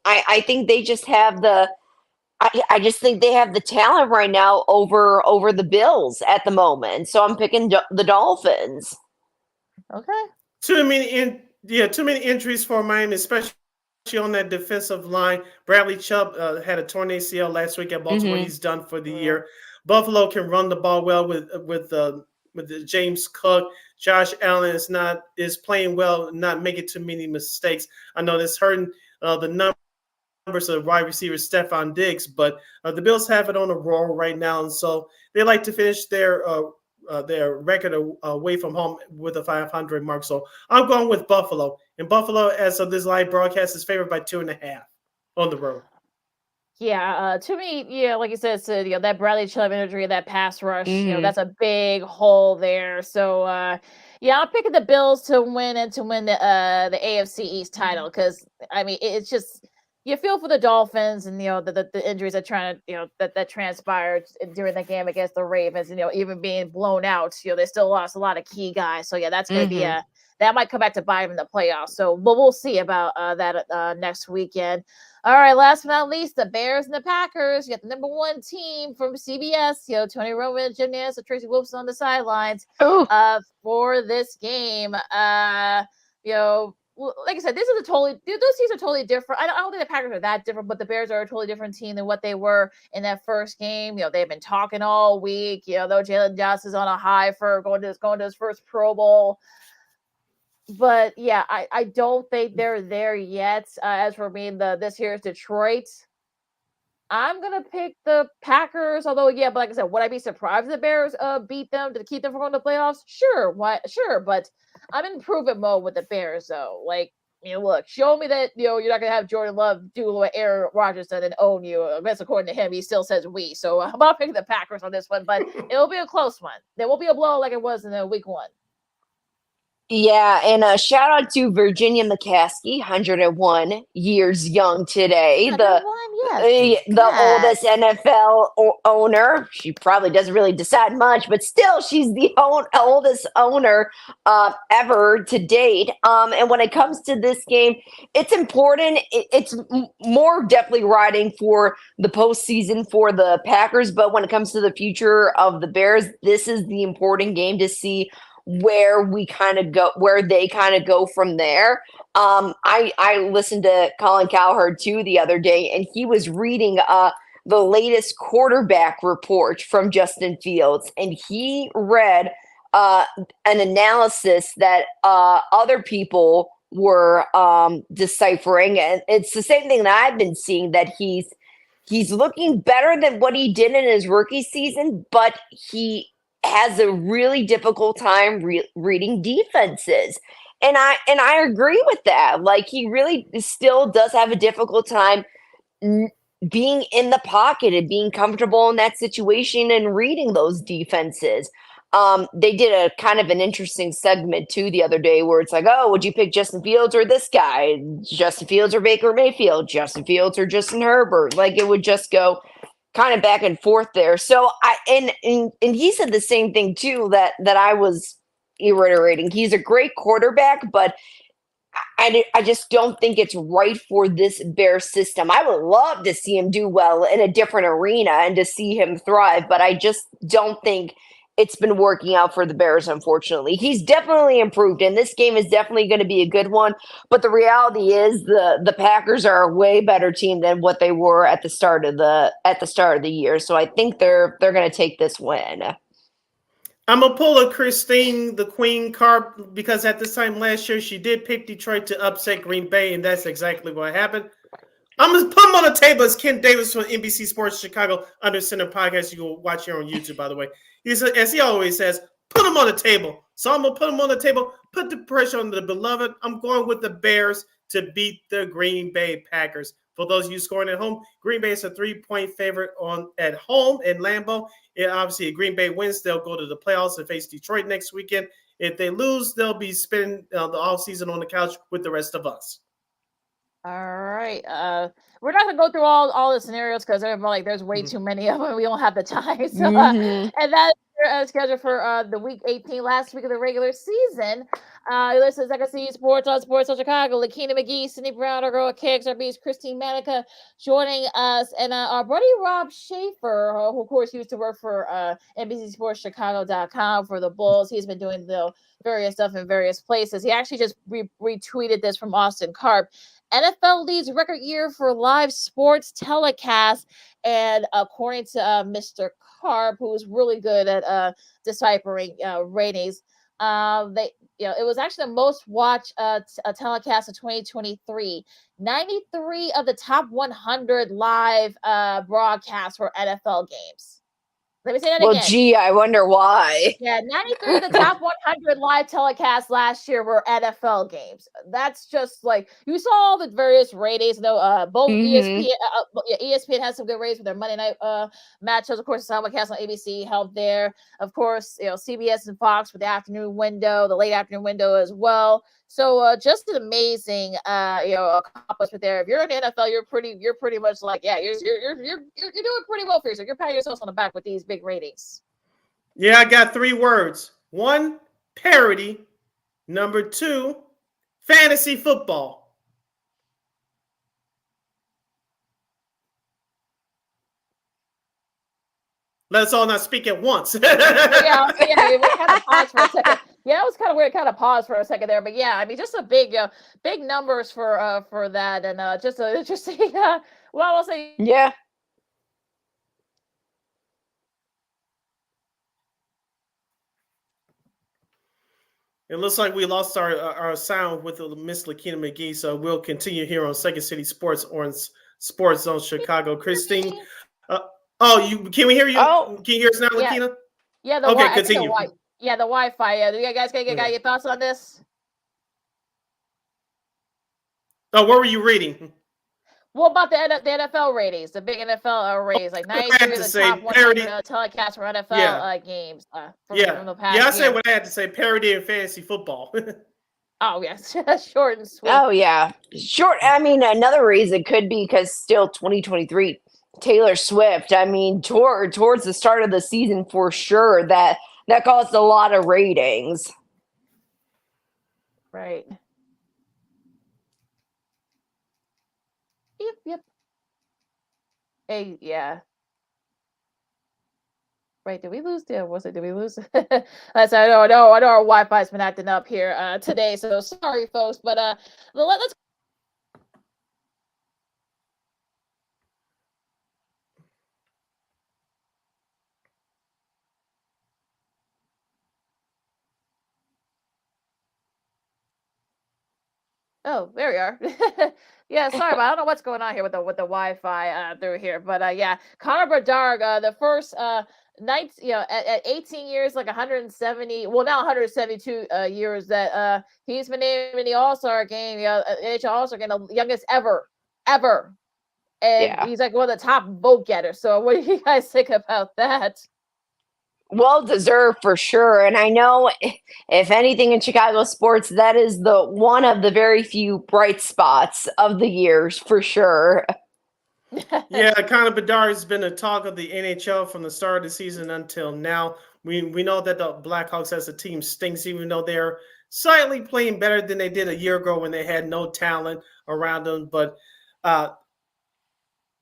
I think they just have I just think they have the talent right now over the Bills at the moment. So I'm picking the Dolphins. Okay. Too many injuries for Miami, especially on that defensive line. Bradley Chubb had a torn ACL last week at Baltimore. He's done for the year. Buffalo can run the ball well with James Cook. Josh Allen is playing well, not making too many mistakes. I know that's hurting the numbers of wide receiver Stephon Diggs, but the Bills have it on a roll right now, and so they like to finish their record away from home with a 500 mark. So I'm going with Buffalo. And Buffalo, as of this live broadcast, is favored by 2.5 on the road. Yeah, to me, like you said, that Bradley Chubb injury, that pass rush, that's a big hole there. So, I'm picking the Bills to win and to win the AFC East title because I mean it's just you feel for the Dolphins and the injuries that transpired during the game against the Ravens, and even being blown out, they still lost a lot of key guys. So yeah, that's going to be that might come back to bite them in the playoffs. So, but we'll see about that next weekend. All right, last but not least, the Bears and the Packers. You got the number one team from CBS, Tony Romo, Jim Nantz, and Tracy Wilson on the sidelines for this game. Like I said, those teams are totally different. I don't think the Packers are that different, but the Bears are a totally different team than what they were in that first game. They've been talking all week. Though Jalen Johnson's on a high for going to his first Pro Bowl. But yeah, I don't think they're there yet. As for me, this here is Detroit. I'm gonna pick the Packers. Although, but like I said, would I be surprised if the Bears beat them to keep them from going to the playoffs? Sure, sure. But I'm in improvement mode with the Bears, though. Like, look, show me that you're not gonna have Jordan Love do what Aaron Rodgers did and own you. I guess according to him, he still says we. So I'm not picking the Packers on this one, but it'll be a close one. There will be a blow like it was in week 1. Yeah, and a shout out to Virginia McCaskey, 101 years young today. The oldest NFL owner. She probably doesn't really decide much, but still, she's the oldest owner ever to date. And when it comes to this game, it's important. It's more definitely riding for the postseason for the Packers, but when it comes to the future of the Bears, this is the important game to see where they kind of go from there. I listened to Colin Cowherd too the other day, and he was reading the latest quarterback report from Justin Fields, and he read an analysis that other people were deciphering, and it's the same thing that I've been seeing, that he's looking better than what he did in his rookie season, but he has a really difficult time reading defenses. And I agree with that. Like, he really still does have a difficult time being in the pocket and being comfortable in that situation and reading those defenses. They did a kind of an interesting segment too the other day where it's like, oh, would you pick Justin Fields or this guy? Justin Fields or Baker Mayfield? Justin Fields or Justin Herbert? Like, it would just go kind of back and forth there. So and he said the same thing too that I was reiterating. He's a great quarterback, but I just don't think it's right for this Bear system. I would love to see him do well in a different arena and to see him thrive, but I just don't think it's been working out for the Bears, unfortunately. He's definitely improved, and this game is definitely going to be a good one. But the reality is the Packers are a way better team than what they were at the start of the year. So I think they're going to take this win. I'm going to pull a Christine the Queen card because at this time last year, she did pick Detroit to upset Green Bay, and that's exactly what happened. I'm going to put him on the table as Ken Davis from NBC Sports Chicago Under Center podcast. You can watch here on YouTube, by the way. As he always says, put him on the table. So I'm going to put him on the table, put the pressure on the beloved. I'm going with the Bears to beat the Green Bay Packers. For those of you scoring at home, Green Bay is a 3-point favorite at home in Lambeau. And obviously, if Green Bay wins, they'll go to the playoffs and face Detroit next weekend. If they lose, they'll be spending the offseason on the couch with the rest of us. All right. We're not gonna go through all the scenarios because there's way too many of them. We don't have the time. So, and that's scheduled for the week 18, last week of the regular season. This is SEC Sports on Chicago. Lakina McGee, Sydney Brown, our girl at KXRB's Christine Manika joining us, and our buddy Rob Schaefer, who of course used to work for NBCSportsChicago.com for the Bulls. He's been doing the various stuff in various places. He actually just retweeted this from Austin Karp. NFL leads record year for live sports telecast, and according to Mr. Karp, who is really good at deciphering ratings, it was actually the most watched telecast of 2023. 93 of the top 100 live broadcasts were NFL games. Let me say that again. Well, gee, I wonder why. Yeah, 93 of the top 100 live telecasts last year were NFL games. That's just like, you saw all the various ratings. Though both ESPN has some good ratings with their Monday night matchups. Of course, the simulcast on ABC helped there. Of course, CBS and Fox with the afternoon window, the late afternoon window as well. So just an amazing accomplishment there. If you're in the NFL, you're pretty much like, yeah, you're doing pretty well for yourself. You're patting yourself on the back with these big ratings. Yeah, I got 3 words. 1, parody. Number 2, fantasy football. Let us all not speak at once. We kind of paused for a second. Yeah, it was kind of weird. Kind of paused for a second there, but yeah, I mean, just a big numbers for that, and just interesting. Well, I'll say, yeah. It looks like we lost our sound with Miss Lakina McGee, so we'll continue here on Second City Sports on Sports Zone Chicago. Christine, can we hear you? Oh. Can you hear us now, Lakina? Yeah, continue. The Wi-Fi. Yeah, do you guys got your thoughts on this? Oh, what were you reading? What about the NFL ratings, the big NFL ratings, like 93 of the top 100 telecasts for NFL games? I said what I had to say, parody and fantasy football. Oh, yes, short and sweet. Oh, yeah. Short. I mean, another reason could be because still 2023, Taylor Swift, I mean, towards the start of the season for sure, that caused a lot of ratings. Right. Yep. Hey, yeah. Right, did we lose there? Did we lose? I know our Wi-Fi's been acting up here today, so sorry, folks. But let's. Oh, there we are. Yeah, sorry, but I don't know what's going on here with the Wi-Fi through here. But yeah, Connor Bedard, the first nights, at 18 years, like 170, well now 172 years that he's been named in the All-Star game, NHL All-Star game, the youngest ever. And he's like one of the top vote getters. So what do you guys think about that? Well deserved for sure. And I know if anything in Chicago sports, that is the one of the very few bright spots of the years for sure. Yeah, Connor Bedard has been a talk of the NHL from the start of the season until now. We know that the Blackhawks as a team stinks, even though they're slightly playing better than they did a year ago when they had no talent around them. But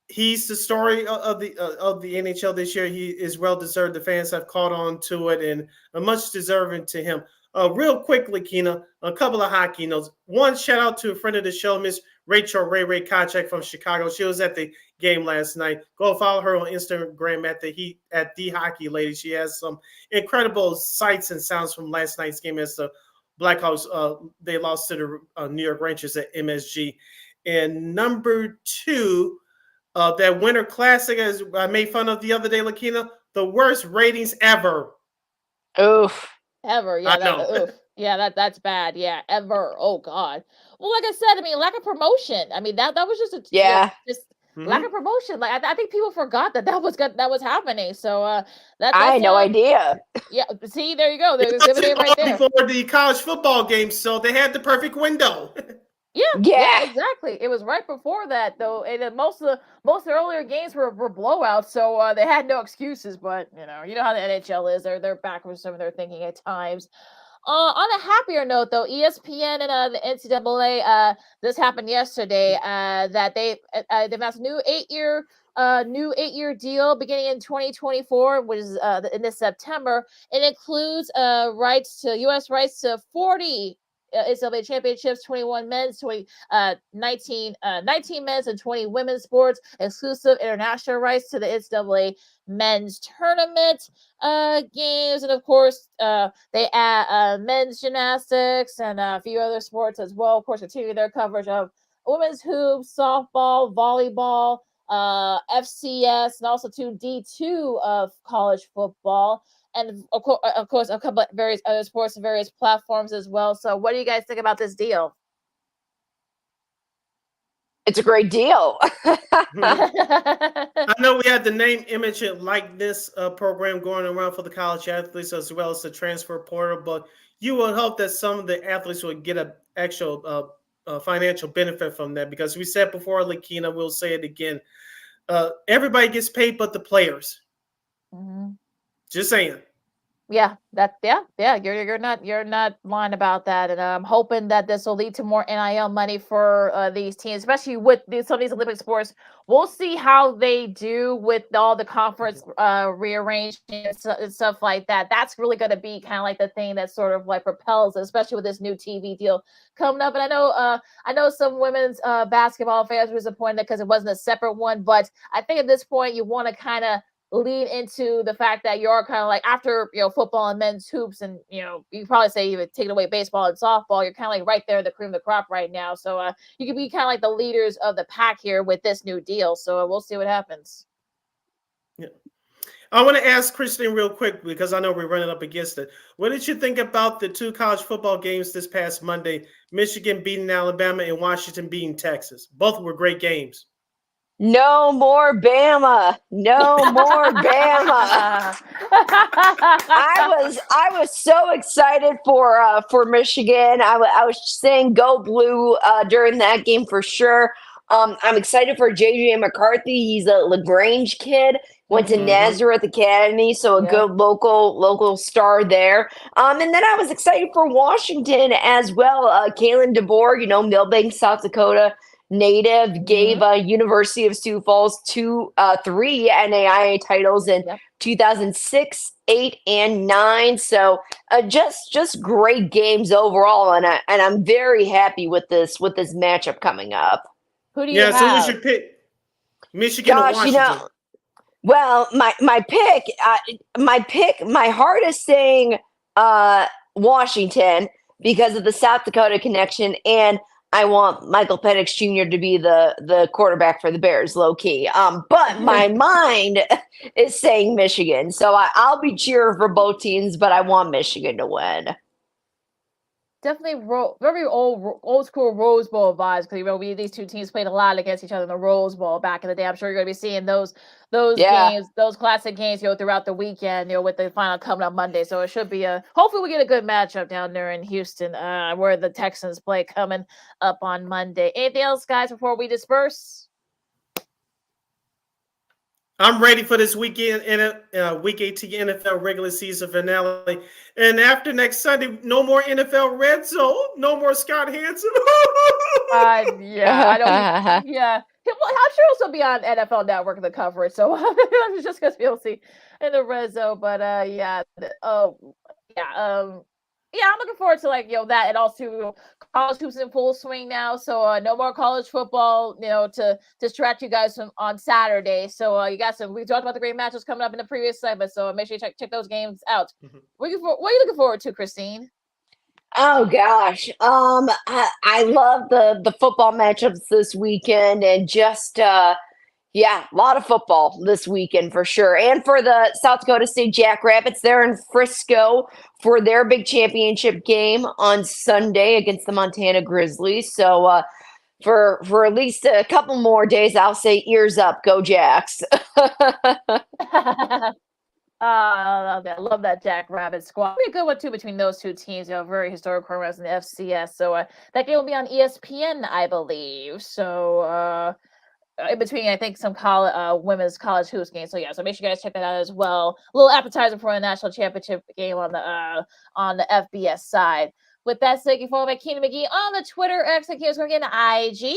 he's the story of the NHL this year. He is well deserved. The fans have caught on to it, and much deserving to him. Real quickly, Keena, a couple of hockey notes. One, shout out to a friend of the show, Miss Rachel Ray Kachek from Chicago. She was at the game last night. Go follow her on Instagram at the Hockey Lady. She has some incredible sights and sounds from last night's game as the Blackhawks they lost to the New York Rangers at MSG. And number 2. That Winter Classic, as I made fun of the other day, Lakina, the worst ratings ever. Oof. Ever, yeah. Oof. Yeah, that's bad. Yeah, ever. Oh God. Well, like I said, I mean, lack of promotion. I mean, that was just lack of promotion. Like I think people forgot that was happening. So I had no idea. Yeah. See, there you go. There's it right there. Before the college football game, so they had the perfect window. Yeah, exactly. It was right before that though, and then most of the earlier games were blowouts, so they had no excuses. But you know how the NHL is; they're back with some of their thinking at times. On a happier note, though, ESPN and the NCAA, this happened yesterday. That they've announced a new 8-year deal beginning in 2024, which is in this September. It includes U.S. rights to 40 NCAA championships, 21 men's, 19 men's, and 20 women's sports, exclusive international rights to the NCAA men's tournament games, and of course they add men's gymnastics and a few other sports as well. Of course, continue their coverage of women's hoops, softball, volleyball, FCS, and also D2 of college football. And of course, a couple of various other sports and various platforms as well. So, what do you guys think about this deal? It's a great deal. I know we had the name, image, and likeness program going around for the college athletes as well as the transfer portal, but you would hope that some of the athletes would get an actual financial benefit from that, because we said before, Lakina, we'll say it again. Everybody gets paid but the players. Mm-hmm. Just saying. Yeah, you're not lying about that, and I'm hoping that this will lead to more NIL money for these teams, especially with some of these Olympic sports. We'll see how they do with all the conference rearrangements and stuff like that. That's really going to be kind of like the thing that sort of like propels, especially with this new TV deal coming up. And I know some women's basketball fans were disappointed because it wasn't a separate one, but I think at this point you want to kind of lead into the fact that you're kind of like, after football and men's hoops, and you probably say even taking away baseball and softball, you're kind of like right there in the cream of the crop right now. So you can be kind of like the leaders of the pack here with this new deal. So we'll see what happens. Yeah, I want to ask Christine real quick, because I know we're running up against it. What did you think about the two college football games this past Monday? Michigan beating Alabama and Washington beating Texas. Both were great games. No more Bama. No more Bama. I was so excited for Michigan. I was saying go blue during that game for sure. I'm excited for JJ McCarthy. He's a LaGrange kid. Went to Nazareth Academy, so a good local star there. And then I was excited for Washington as well. Kalen DeBoer, Millbank, South Dakota native, gave University of Sioux Falls 3 NAIA titles in 2006, 8, and 9. So just great games overall, and I'm very happy with this matchup coming up. Who do you have? So who's your pick? Michigan or Washington? Well, my pick, my heart is saying Washington because of the South Dakota connection, and I want Michael Penix Jr. to be the quarterback for the Bears, low key. But my mind is saying Michigan, so I'll be cheering for both teams, but I want Michigan to win. Definitely very old school Rose Bowl vibes, because these two teams played a lot against each other in the Rose Bowl back in the day. I'm sure you're going to be seeing those games, those classic games, throughout the weekend, with the final coming up Monday. So it should be hopefully we get a good matchup down there in Houston, where the Texans play coming up on Monday. Anything else, guys, before we disperse? I'm ready for this weekend in Week 18 NFL regular season finale. And after next Sunday, no more NFL Red Zone, no more Scott Hansen. I don't. Yeah, well, I'm sure he'll still be on NFL Network the coverage. So I'm just gonna be able to see in the Red Zone. But I'm looking forward to that, and also college hoops in full swing now. So no more college football, to distract you guys from on Saturday. So you got we talked about the great matches coming up in the previous segment. So make sure you check those games out. What are you looking forward to, Christine? Oh gosh, I love the football matchups this weekend, and just a lot of football this weekend for sure. And for the South Dakota State Jackrabbits, they're in Frisco for their big championship game on Sunday against the Montana Grizzlies. So for at least a couple more days, I'll say ears up, go Jacks. I love that Jack Rabbit squad. Pretty good one too between those two teams. Very historic programs in the FCS. So that game will be on ESPN, I believe. So in between, I think some women's college hoops games. So yeah, so make sure you guys check that out as well. A little appetizer for the national championship game on the FBS side. With that said, you can follow me, Keenan McGee, on the Twitter, X, and IG.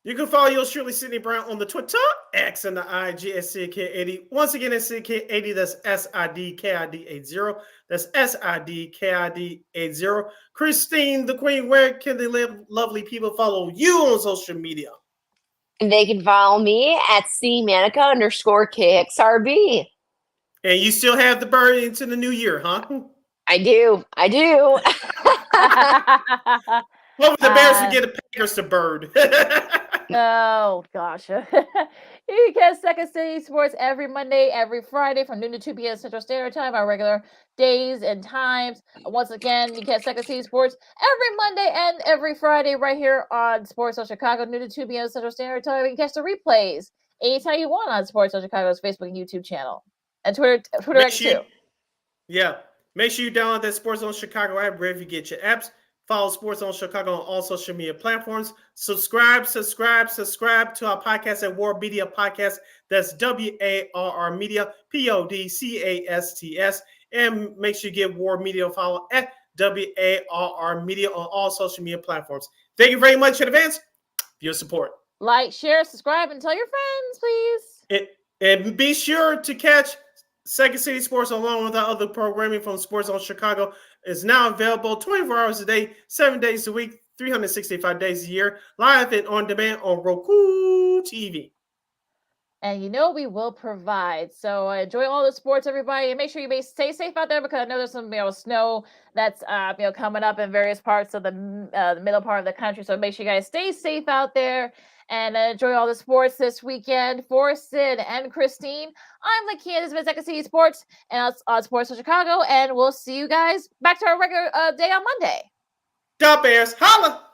You can follow yours truly, Sydney Brown, on the Twitter, X, and the IG at SidKid80. Once again, it's SidKid80. That's SIDKID80. That's SIDKID80. Christine, the Queen, where can the lovely people follow you on social media? And they can follow me at @Manika_KXRB. And you still have the bird into the new year, huh? I do. Hopefully the Bears will get the Packers to bird. Oh, gosh. You catch Second City Sports every Monday, every Friday from noon to 2 p.m. Central Standard Time, our regular days and times. Once again, you catch Second City Sports every Monday and every Friday right here on Sports of Chicago, noon to 2 p.m. Central Standard Time. You can catch the replays anytime you want on Sports of Chicago's Facebook and YouTube channel. And Twitter X too. Yeah. Make sure you download that Sports Zone Chicago app wherever you get your apps. Follow Sports Zone Chicago on all social media platforms. Subscribe to our podcast at War Media Podcast. That's WARR Media, PODCASTS. And make sure you give War Media a follow at WARR Media on all social media platforms. Thank you very much in advance for your support. Like, share, subscribe, and tell your friends, please. And be sure to catch Second City Sports along with our other programming from Sports Zone Chicago is now available 24 hours a day, 7 days a week, 365 days a year, live and on demand on Roku TV. And we will provide. So enjoy all the sports, everybody, and make sure you stay safe out there because I know there's some snow that's coming up in various parts of the middle part of the country. So make sure you guys stay safe out there and enjoy all the sports this weekend. For Sid and Christine, I'm Lakia. This has been Second City Sports and on Sports of Chicago, and we'll see you guys back to our regular day on Monday. Go Bears, holla!